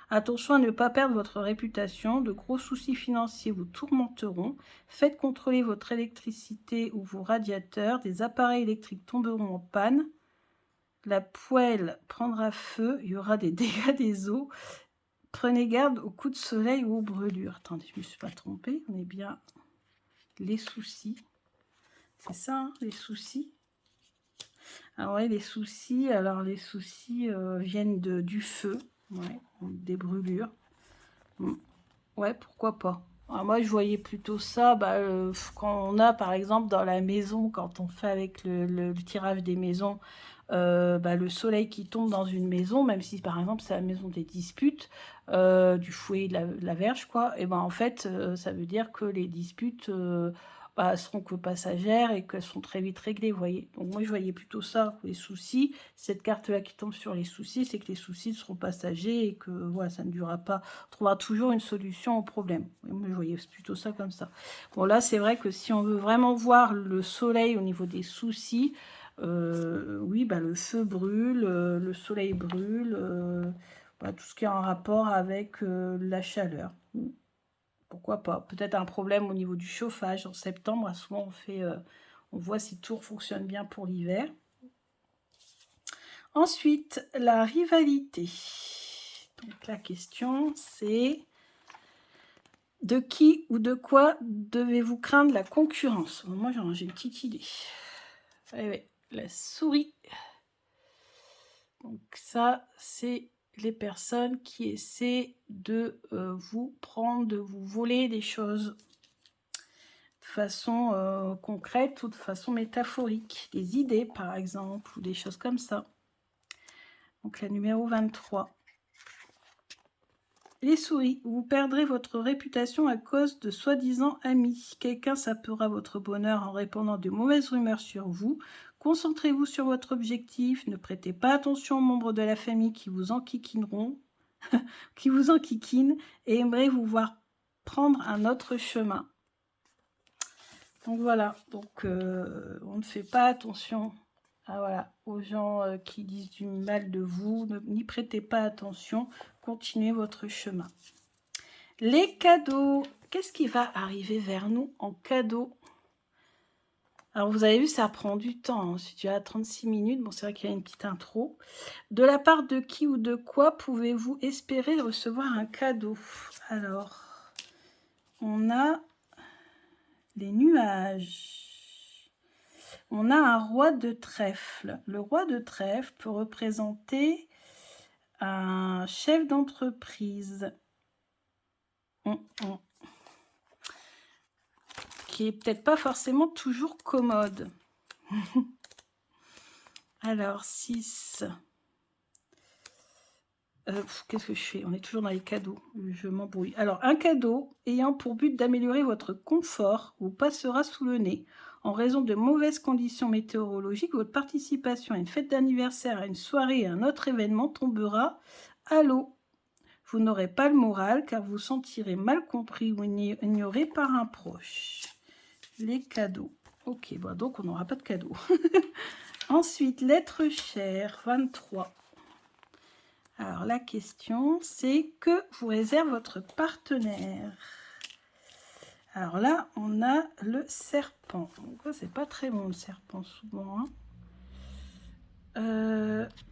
Attention à ne pas perdre votre réputation. De gros soucis financiers vous tourmenteront. Faites contrôler votre électricité ou vos radiateurs. Des appareils électriques tomberont en panne. La poêle prendra feu, il y aura des dégâts des eaux. Prenez garde aux coups de soleil ou aux brûlures. Attendez, je ne me suis pas trompée. On est bien les soucis. C'est ça, hein, les soucis. Ah ouais, les soucis. Alors, les soucis viennent du feu. Ouais, des brûlures. Ouais, pourquoi pas. Alors moi, je voyais plutôt ça quand on a, par exemple, dans la maison, quand on fait avec le tirage des maisons, le soleil qui tombe dans une maison, même si par exemple c'est la maison des disputes, du fouet et de la verge, quoi, et en fait ça veut dire que les disputes bah, elles seront que passagères et qu'elles sont très vite réglées, vous voyez. Donc moi, je voyais plutôt ça, les soucis. Cette carte-là qui tombe sur les soucis, c'est que les soucis seront passagers et que voilà, ça ne durera pas. On trouvera toujours une solution au problème. Et moi, je voyais plutôt ça comme ça. Bon, là, c'est vrai que si on veut vraiment voir le soleil au niveau des soucis, oui, bah, le feu brûle, le soleil brûle, bah, tout ce qui est en rapport avec la chaleur. Pourquoi pas? Peut-être un problème au niveau du chauffage en septembre. Souvent, on voit si tout fonctionne bien pour l'hiver. Ensuite, la rivalité. Donc, la question, c'est de qui ou de quoi devez-vous craindre la concurrence? Moi, j'ai une petite idée. Oui, la souris. Donc, ça, c'est les personnes qui essaient de vous prendre, de vous voler des choses de façon concrète ou de façon métaphorique. Des idées, par exemple, ou des choses comme ça. Donc, la numéro 23. Les souris, vous perdrez votre réputation à cause de soi-disant amis. Quelqu'un sapera votre bonheur en répandant de mauvaises rumeurs sur vous. Concentrez-vous sur votre objectif. Ne prêtez pas attention aux membres de la famille qui vous enquiquineront, qui vous enquiquinent et aimeraient vous voir prendre un autre chemin. Donc voilà, donc on ne fait pas attention aux gens qui disent du mal de vous, n'y prêtez pas attention, continuez votre chemin. Les cadeaux, qu'est-ce qui va arriver vers nous en cadeau? Alors vous avez vu, ça prend du temps, c'est déjà 36 minutes, bon c'est vrai qu'il y a une petite intro. De la part de qui ou de quoi pouvez-vous espérer recevoir un cadeau? Alors, on a les nuages. On a un roi de trèfle. Le roi de trèfle peut représenter un chef d'entreprise qui est peut-être pas forcément toujours commode. Alors, 6. Qu'est-ce que je fais? On est toujours dans les cadeaux. Je m'embrouille. Alors, un cadeau ayant pour but d'améliorer votre confort vous passera sous le nez. En raison de mauvaises conditions météorologiques, votre participation à une fête d'anniversaire, à une soirée et à un autre événement tombera à l'eau. Vous n'aurez pas le moral car vous sentirez mal compris ou ignoré par un proche. Les cadeaux. Ok, bon, donc on n'aura pas de cadeaux. Ensuite, l'être cher, 23. Alors, la question, c'est que vous réserve votre partenaire. Alors là, on a le serpent. Donc, c'est pas très bon, le serpent, souvent.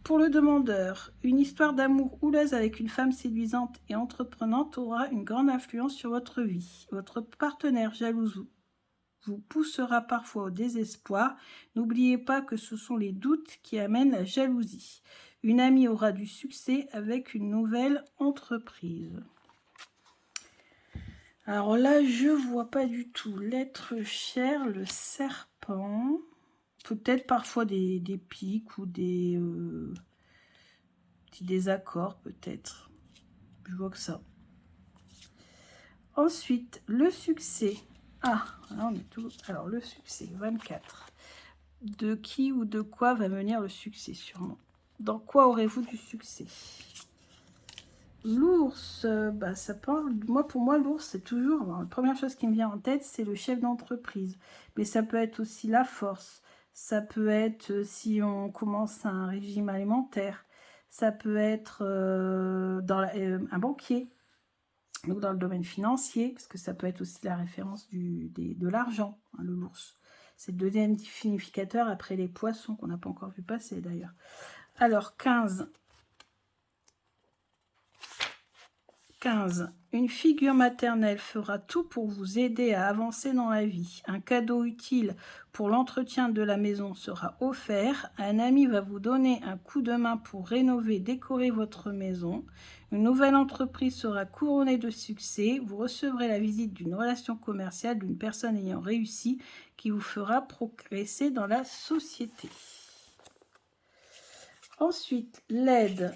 Pour le demandeur, une histoire d'amour houleuse avec une femme séduisante et entreprenante aura une grande influence sur votre vie. Votre partenaire jaloux vous poussera parfois au désespoir. N'oubliez pas que ce sont les doutes qui amènent la jalousie. Une amie aura du succès avec une nouvelle entreprise. Alors là, je vois pas du tout l'être cher, le serpent. Peut-être parfois des pics ou des petits désaccords, peut-être. Je vois que ça. Ensuite, le succès. Ah, là on est tout. Alors, le succès, 24. De qui ou de quoi va venir le succès, sûrement? Dans quoi aurez-vous du succès? L'ours, bah ça parle. Pour moi, l'ours, c'est toujours. Alors, la première chose qui me vient en tête, c'est le chef d'entreprise. Mais ça peut être aussi la force. Ça peut être si on commence un régime alimentaire. Ça peut être un banquier. Donc dans le domaine financier, parce que ça peut être aussi la référence de l'argent, hein, le l'ours. C'est le deuxième significateur après les poissons, qu'on n'a pas encore vu passer d'ailleurs. Alors, 15. 15. Une figure maternelle fera tout pour vous aider à avancer dans la vie. Un cadeau utile pour l'entretien de la maison sera offert. Un ami va vous donner un coup de main pour rénover, décorer votre maison. Une nouvelle entreprise sera couronnée de succès. Vous recevrez la visite d'une relation commerciale d'une personne ayant réussi qui vous fera progresser dans la société. Ensuite, l'aide.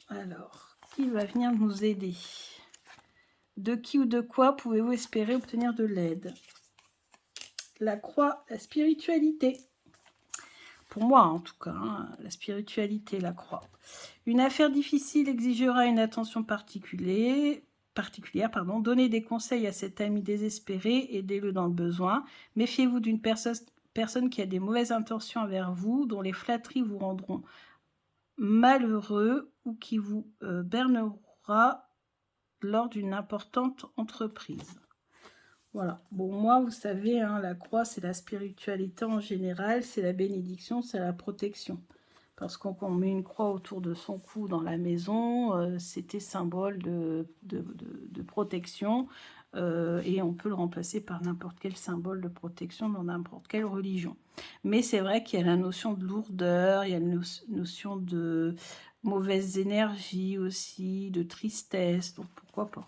Alors, qui va venir nous aider? De qui ou de quoi pouvez-vous espérer obtenir de l'aide? la croix, la spiritualité. Pour moi, en tout cas, hein, la spiritualité, la croix. Une affaire difficile exigera une attention particulière. Donnez des conseils à cet ami désespéré, aidez-le dans le besoin. Méfiez-vous d'une personne qui a des mauvaises intentions envers vous, dont les flatteries vous rendront malheureux ou qui vous bernera lors d'une importante entreprise. Voilà. Bon, moi, vous savez, hein, la croix, c'est la spiritualité en général, c'est la bénédiction, c'est la protection. Parce qu'on met une croix autour de son cou dans la maison, c'était symbole de protection. Et on peut le remplacer par n'importe quel symbole de protection dans n'importe quelle religion. Mais c'est vrai qu'il y a la notion de lourdeur, il y a la notion de mauvaise énergie aussi, de tristesse, donc pourquoi pas.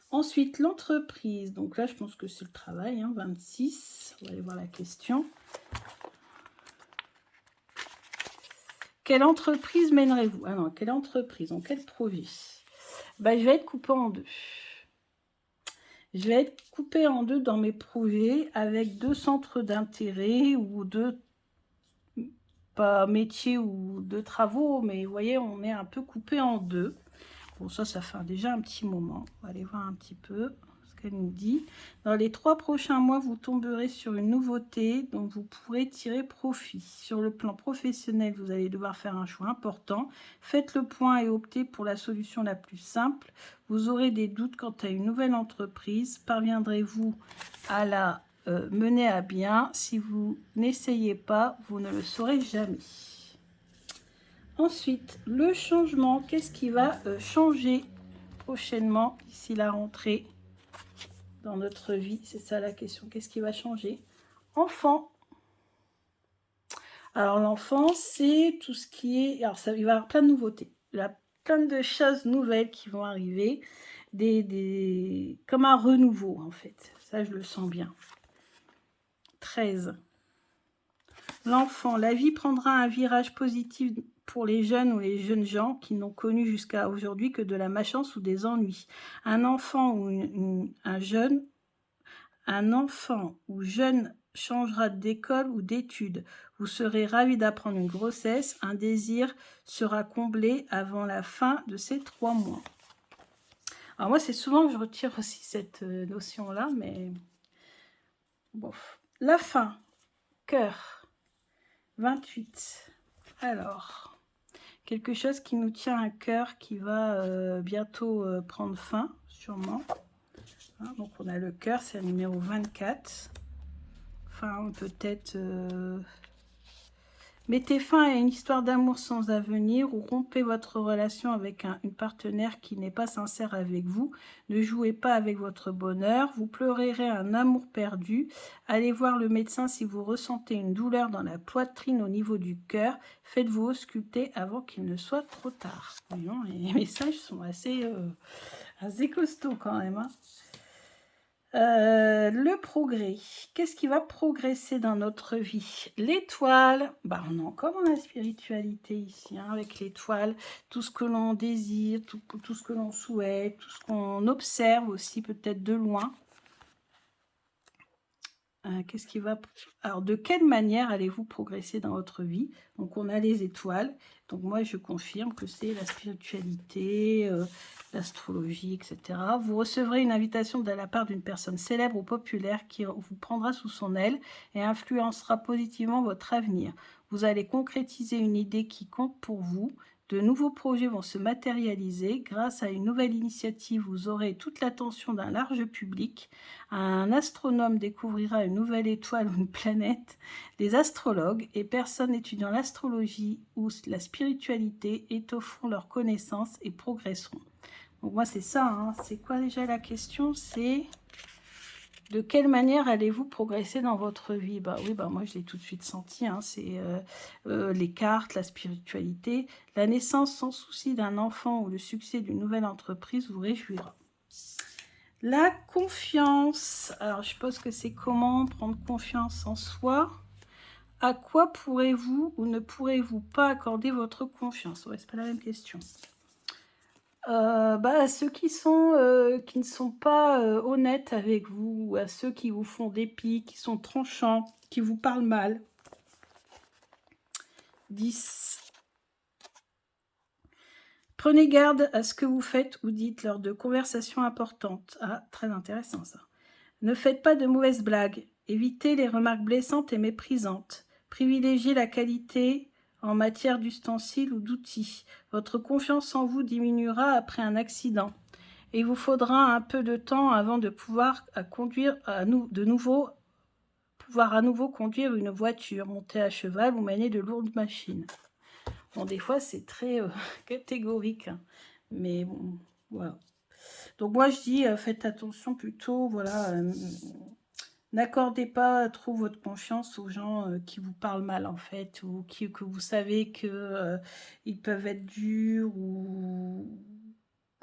Ensuite, l'entreprise. Donc là, je pense que c'est le travail, hein, 26. On va aller voir la question. Quelle entreprise mènerez-vous? Ah non, quelle entreprise? En quel projet? Ben, je vais être coupée en deux. Je vais être coupée en deux dans mes projets avec 2 centres d'intérêt ou 2, pas métiers ou 2 travaux, mais vous voyez, on est un peu coupé en deux. Bon, ça fait déjà un petit moment. On va aller voir un petit peu ce qu'elle nous dit. Dans les 3 prochains mois, vous tomberez sur une nouveauté dont vous pourrez tirer profit. Sur le plan professionnel, vous allez devoir faire un choix important. Faites le point et optez pour la solution la plus simple. Vous aurez des doutes quant à une nouvelle entreprise. Parviendrez-vous à la mener à bien? Si vous n'essayez pas, vous ne le saurez jamais. Ensuite, le changement. Qu'est-ce qui va changer prochainement, d'ici la rentrée, dans notre vie? C'est ça la question. Qu'est-ce qui va changer? Enfant. Alors, l'enfant, c'est tout ce qui est... Alors, il va y avoir plein de nouveautés. Il y a plein de choses nouvelles qui vont arriver. Comme un renouveau, en fait. Ça, je le sens bien. 13. L'enfant. La vie prendra un virage positif pour les jeunes ou les jeunes gens qui n'ont connu jusqu'à aujourd'hui que de la malchance ou des ennuis. Un enfant ou un enfant ou jeune changera d'école ou d'études. Vous serez ravi d'apprendre une grossesse. Un désir sera comblé avant la fin de ces 3 mois. Alors moi, c'est souvent que je retire aussi cette notion-là, mais bon. La fin. Cœur. 28. Alors, quelque chose qui nous tient à cœur, qui va bientôt prendre fin, sûrement. Hein, donc, on a le cœur, c'est le numéro 24. Enfin, peut-être... Mettez fin à une histoire d'amour sans avenir ou rompez votre relation avec une partenaire qui n'est pas sincère avec vous. Ne jouez pas avec votre bonheur. Vous pleurerez un amour perdu. Allez voir le médecin si vous ressentez une douleur dans la poitrine au niveau du cœur. Faites-vous ausculter avant qu'il ne soit trop tard. Voyons, les messages sont assez costauds quand même, hein. Le progrès. Qu'est-ce qui va progresser dans notre vie? L'étoile. Bah, on est encore dans la spiritualité ici, hein, avec l'étoile. Tout ce que l'on désire, tout ce que l'on souhaite, tout ce qu'on observe aussi peut-être de loin. Qu'est-ce qui va... Alors, de quelle manière allez-vous progresser dans votre vie? Donc, on a les étoiles. Donc, moi, je confirme que c'est la spiritualité, l'astrologie, etc. Vous recevrez une invitation de la part d'une personne célèbre ou populaire qui vous prendra sous son aile et influencera positivement votre avenir. Vous allez concrétiser une idée qui compte pour vous. De nouveaux projets vont se matérialiser. Grâce à une nouvelle initiative, vous aurez toute l'attention d'un large public. Un astronome découvrira une nouvelle étoile ou une planète. Les astrologues et personnes étudiant l'astrologie ou la spiritualité étofferont leurs connaissances et progresseront. Donc moi, c'est ça. Hein. C'est quoi déjà la question? C'est... De quelle manière allez-vous progresser dans votre vie? Bah oui, bah moi je l'ai tout de suite senti, hein, c'est les cartes, la spiritualité. La naissance sans souci d'un enfant ou le succès d'une nouvelle entreprise vous réjouira. La confiance. Alors je suppose que c'est comment prendre confiance en soi. À quoi pourrez-vous ou ne pourrez-vous pas accorder votre confiance? Ouais, c'est pas la même question. À ceux qui ne sont pas honnêtes avec vous, ou à ceux qui vous font des pics, qui sont tranchants, qui vous parlent mal. 10. Prenez garde à ce que vous faites ou dites lors de conversations importantes. Ah, très intéressant ça. Ne faites pas de mauvaises blagues. Évitez les remarques blessantes et méprisantes. Privilégiez la qualité en matière d'ustensiles ou d'outils. Votre confiance en vous diminuera après un accident. Et il vous faudra un peu de temps avant de pouvoir conduire à nouveau conduire une voiture, monter à cheval ou mener de lourdes machines. Bon, des fois, c'est très catégorique, hein. Mais bon, voilà. Donc moi, je dis, faites attention plutôt, voilà, n'accordez pas trop votre confiance aux gens qui vous parlent mal, en fait, ou que vous savez que ils peuvent être durs, ou...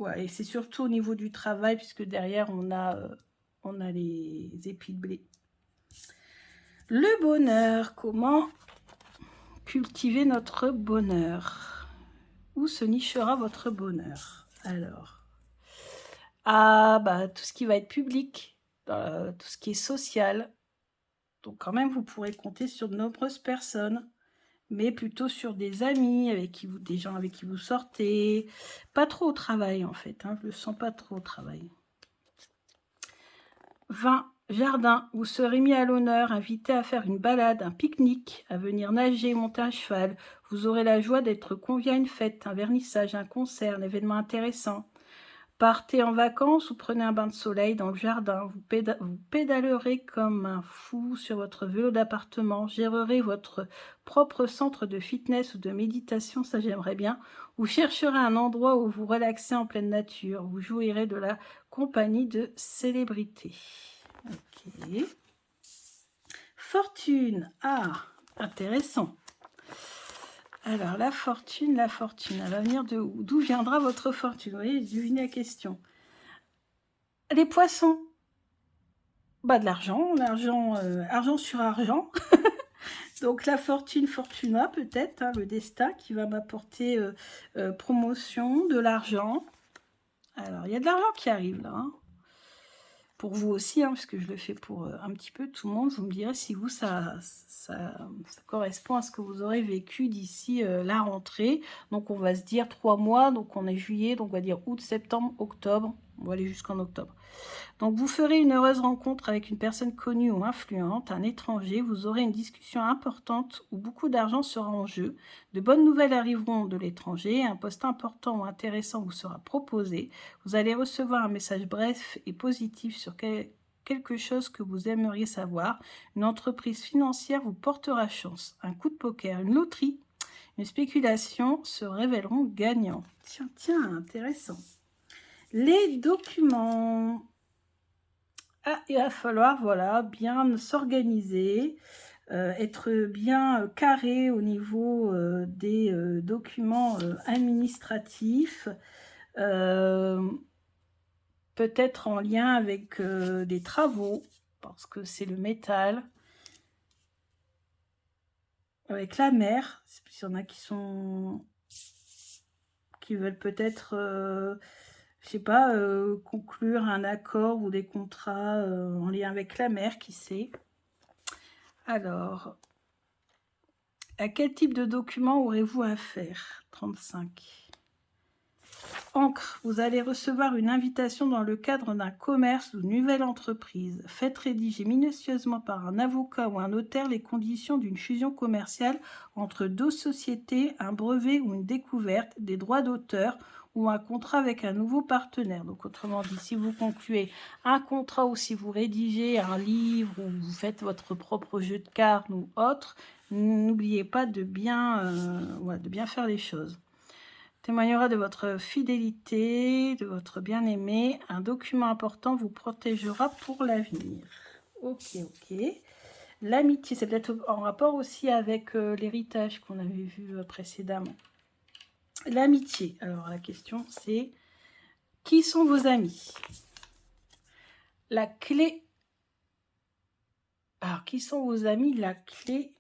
Ouais, et c'est surtout au niveau du travail, puisque derrière, on a les épis de blé. Le bonheur, comment cultiver notre bonheur? Où se nichera votre bonheur? Alors, tout ce qui va être public, tout ce qui est social. Donc quand même, vous pourrez compter sur de nombreuses personnes, mais plutôt sur des amis, des gens avec qui vous sortez. Pas trop au travail, en fait, hein, je le sens pas trop au travail. 20. Jardin, vous serez mis à l'honneur, invité à faire une balade, un pique-nique, à venir nager, monter à cheval. Vous aurez la joie d'être convié à une fête, un vernissage, un concert, un événement intéressant. Partez en vacances ou prenez un bain de soleil dans le jardin. Vous pédalerez comme un fou sur votre vélo d'appartement. Gérerez votre propre centre de fitness ou de méditation, ça j'aimerais bien. Vous chercherez un endroit où vous relaxez en pleine nature. Vous jouirez de la compagnie de célébrités. Ok. Fortune. Ah, intéressant. Alors, la fortune, elle va venir de où? D'où viendra votre fortune? Vous voyez, devinez la question. Les poissons. De l'argent, argent sur argent. Donc, la fortune, fortuna, peut-être, hein, le destin qui va m'apporter promotion, de l'argent. Alors, il y a de l'argent qui arrive, là, hein. Pour vous aussi, hein, parce que je le fais pour un petit peu tout le monde. Vous me direz si vous, ça correspond à ce que vous aurez vécu d'ici la rentrée. Donc, on va se dire 3 mois. Donc, on est juillet. Donc, on va dire août, septembre, octobre. On va aller jusqu'en octobre. Donc, vous ferez une heureuse rencontre avec une personne connue ou influente, un étranger. Vous aurez une discussion importante où beaucoup d'argent sera en jeu. De bonnes nouvelles arriveront de l'étranger. Un poste important ou intéressant vous sera proposé. Vous allez recevoir un message bref et positif sur quelque chose que vous aimeriez savoir. Une entreprise financière vous portera chance. Un coup de poker, une loterie, une spéculation se révéleront gagnants. Tiens, intéressant. Les documents. Il va falloir, voilà, bien s'organiser, être bien carré au niveau des documents administratifs, peut-être en lien avec des travaux, parce que c'est le métal, avec la mer, il y en a qui veulent peut-être... je sais pas, conclure un accord ou des contrats en lien avec la mer, qui sait. Alors, à quel type de document aurez-vous affaire? 35. Encre, vous allez recevoir une invitation dans le cadre d'un commerce ou d'une nouvelle entreprise. Faites rédiger minutieusement par un avocat ou un notaire les conditions d'une fusion commerciale entre 2 sociétés, un brevet ou une découverte, des droits d'auteur ou un contrat avec un nouveau partenaire. Donc, autrement dit, si vous concluez un contrat ou si vous rédigez un livre ou vous faites votre propre jeu de cartes ou autre, n'oubliez pas de bien faire les choses. Témoignera de votre fidélité, de votre bien-aimé. Un document important vous protégera pour l'avenir. Ok. L'amitié, c'est peut-être en rapport aussi avec l'héritage qu'on avait vu précédemment. L'amitié. Alors, la question, c'est qui sont vos amis? La clé. Alors, qui sont vos amis? La clé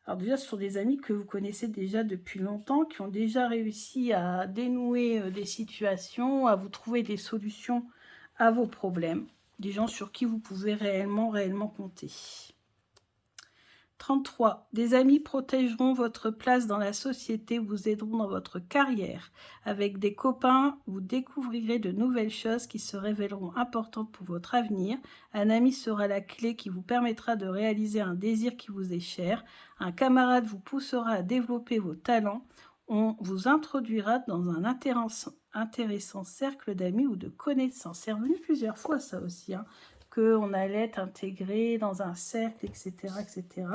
Alors déjà, ce sont des amis que vous connaissez déjà depuis longtemps, qui ont déjà réussi à dénouer des situations, à vous trouver des solutions à vos problèmes. Des gens sur qui vous pouvez réellement compter. 33. Des amis protégeront votre place dans la société, vous aideront dans votre carrière. Avec des copains, vous découvrirez de nouvelles choses qui se révéleront importantes pour votre avenir. Un ami sera la clé qui vous permettra de réaliser un désir qui vous est cher. Un camarade vous poussera à développer vos talents. On vous introduira dans un intéressant cercle d'amis ou de connaissances. C'est revenu plusieurs fois ça aussi, hein, qu'on allait être intégré dans un cercle, etc., etc.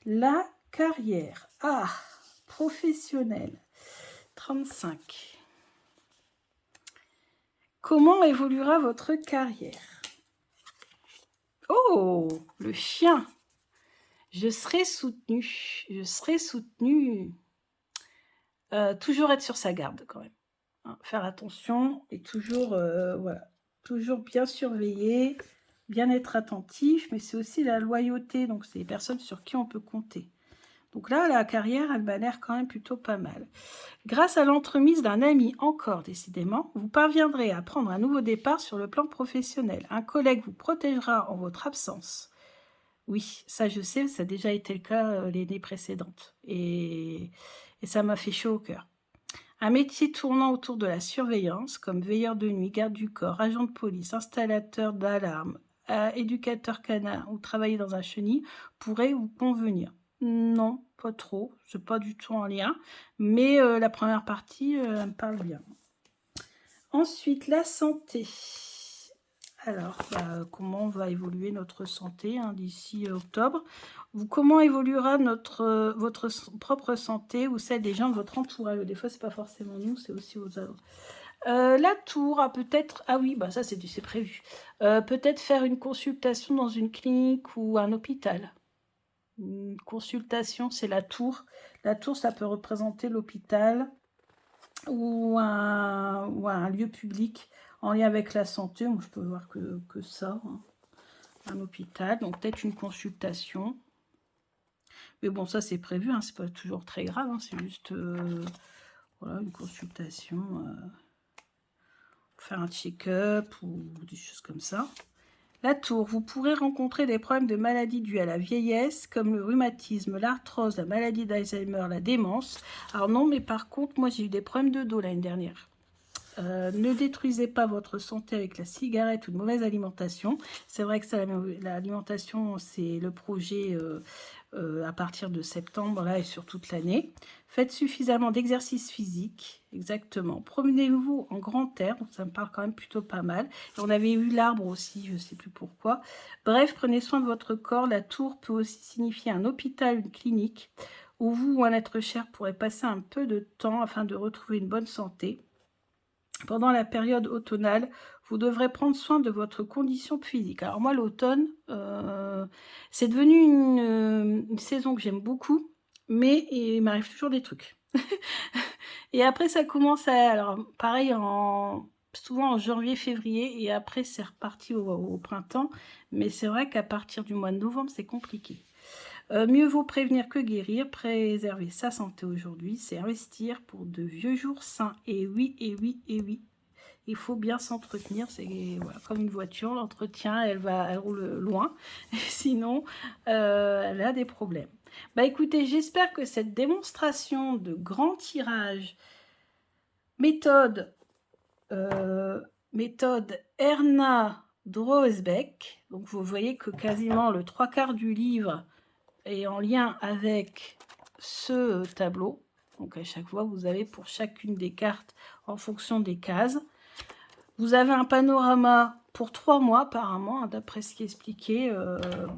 La carrière. Ah, professionnelle. 35. Comment évoluera votre carrière? Oh, le chien. Je serai soutenu. Je serai soutenu. Toujours être sur sa garde quand même. Hein, faire attention et toujours, voilà, toujours bien surveiller, bien être attentif, mais c'est aussi la loyauté. Donc, c'est les personnes sur qui on peut compter. Donc là, la carrière, elle m'a l'air quand même plutôt pas mal. Grâce à l'entremise d'un ami encore, décidément, vous parviendrez à prendre un nouveau départ sur le plan professionnel. Un collègue vous protégera en votre absence. Oui, ça je sais, ça a déjà été le cas l'année précédente. Et ça m'a fait chaud au cœur. Un métier tournant autour de la surveillance, comme veilleur de nuit, garde du corps, agent de police, installateur d'alarme, éducateur canin ou travailler dans un chenil, pourrait vous convenir. Non, pas trop, c'est pas du tout en lien, mais la première partie, elle me parle bien. Ensuite, la santé. Alors, comment va évoluer notre santé d'ici octobre? Comment évoluera votre propre santé ou celle des gens de votre entourage? Des fois, c'est pas forcément nous, c'est aussi aux autres. La tour, peut-être... Ah oui, ça c'est prévu. Peut-être faire une consultation dans une clinique ou un hôpital. Une consultation, c'est la tour. La tour, ça peut représenter l'hôpital ou un lieu public en lien avec la santé. Moi, je peux voir que ça, un hôpital. Donc, peut-être une consultation. Mais bon, ça, c'est prévu. C'est pas toujours très grave. C'est juste voilà, une consultation. Faire un check-up ou des choses comme ça. La tour, vous pourrez rencontrer des problèmes de maladies dues à la vieillesse, comme le rhumatisme, l'arthrose, la maladie d'Alzheimer, la démence. Alors non, mais par contre, moi j'ai eu des problèmes de dos l'année dernière. Ne détruisez pas votre santé avec la cigarette ou une mauvaise alimentation. C'est vrai que l'alimentation, c'est le projet à partir de septembre là, et sur toute l'année. Faites suffisamment d'exercice physique, exactement. Promenez-vous en grand air, donc ça me parle quand même plutôt pas mal. Et on avait eu l'arbre aussi, je ne sais plus pourquoi. Bref, prenez soin de votre corps. La tour peut aussi signifier un hôpital, une clinique, où vous ou un être cher pourrez passer un peu de temps afin de retrouver une bonne santé. Pendant la période automnale, vous devrez prendre soin de votre condition physique. Alors moi, l'automne, c'est devenu une saison que j'aime beaucoup, mais il m'arrive toujours des trucs. Et après, ça commence à... Alors, pareil, souvent en janvier, février, et après, c'est reparti au printemps. Mais c'est vrai qu'à partir du mois de novembre, c'est compliqué. Mieux vaut prévenir que guérir. Préserver sa santé aujourd'hui, c'est investir pour de vieux jours sains. Et oui, et oui, et oui. Il faut bien s'entretenir. C'est voilà, comme une voiture, l'entretien, elle roule loin. Sinon, elle a des problèmes. Écoutez, j'espère que cette démonstration de grand tirage, méthode Erna Drosbeck, donc vous voyez que quasiment le 3/4 du livre est en lien avec ce tableau. Donc à chaque fois, vous avez pour chacune des cartes, en fonction des cases, vous avez un panorama pour 3 mois apparemment, d'après ce qui est expliqué.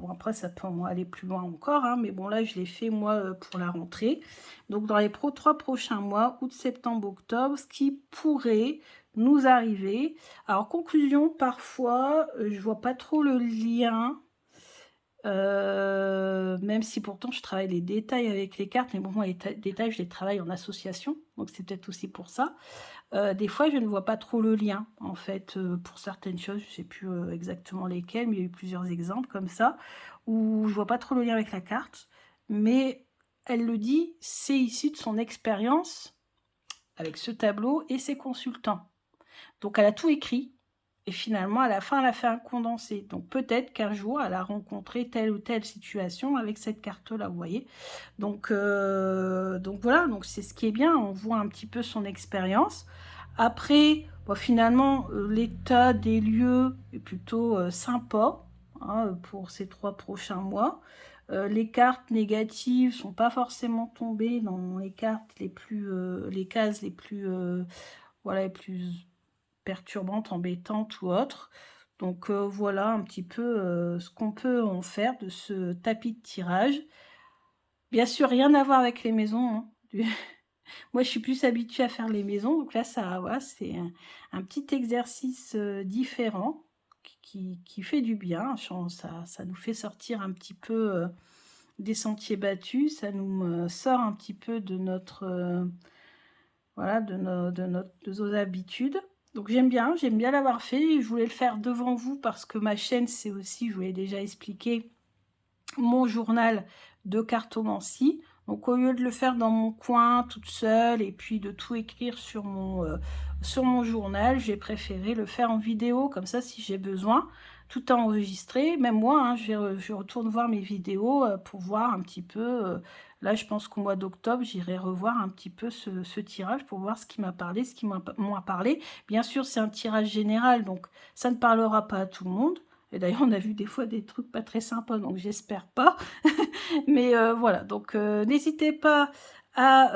Bon, après, ça peut aller plus loin encore, mais bon, là, je l'ai fait, moi, pour la rentrée. Donc, dans les 3 prochains mois, août, septembre, octobre, ce qui pourrait nous arriver. Alors, conclusion, parfois, je vois pas trop le lien, même si pourtant, je travaille les détails avec les cartes, mais bon, moi, les détails, je les travaille en association, donc c'est peut-être aussi pour ça. Des fois, je ne vois pas trop le lien, en fait, pour certaines choses. Je ne sais plus exactement lesquelles, mais il y a eu plusieurs exemples comme ça, où je ne vois pas trop le lien avec la carte. Mais elle le dit, c'est issu de son expérience avec ce tableau et ses consultants. Donc, elle a tout écrit. Et finalement, à la fin, elle a fait un condensé. Donc, peut-être qu'un jour, elle a rencontré telle ou telle situation avec cette carte-là, vous voyez. Donc voilà, donc c'est ce qui est bien. On voit un petit peu son expérience. Après, bon, finalement, l'état des lieux est plutôt sympa hein, pour ces 3 prochains mois. Les cartes négatives sont pas forcément tombées dans les cartes les plus, les cases les plus, voilà, les plus perturbantes, embêtantes ou autres. Donc voilà un petit peu ce qu'on peut en faire de ce tapis de tirage. Bien sûr, rien à voir avec les maisons. Hein. Moi, je suis plus habituée à faire les maisons. Donc là, ça, voilà, c'est un petit exercice différent qui fait du bien. Ça nous fait sortir un petit peu des sentiers battus. Ça nous sort un petit peu de notre... voilà, de nos habitudes. Donc j'aime bien l'avoir fait. Je voulais le faire devant vous parce que ma chaîne, c'est aussi, je vous l'ai déjà expliqué, mon journal de cartomancie. Donc au lieu de le faire dans mon coin toute seule et puis de tout écrire sur mon journal, j'ai préféré le faire en vidéo, comme ça si j'ai besoin, tout enregistré. Même moi, hein, je retourne voir mes vidéos pour voir un petit peu. Là, je pense qu'au mois d'octobre, j'irai revoir un petit peu ce tirage pour voir ce qui m'a parlé, ce qui m'a moins parlé. Bien sûr, c'est un tirage général, donc ça ne parlera pas à tout le monde. Et d'ailleurs, on a vu des fois des trucs pas très sympas, donc j'espère pas. Mais voilà, donc n'hésitez pas à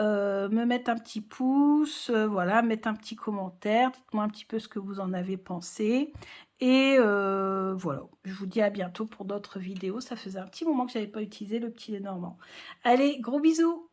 me mettre un petit pouce, voilà, mettre un petit commentaire, dites-moi un petit peu ce que vous en avez pensé. Et voilà, je vous dis à bientôt pour d'autres vidéos. Ça faisait un petit moment que je n'avais pas utilisé le petit Lenormand. Allez, gros bisous!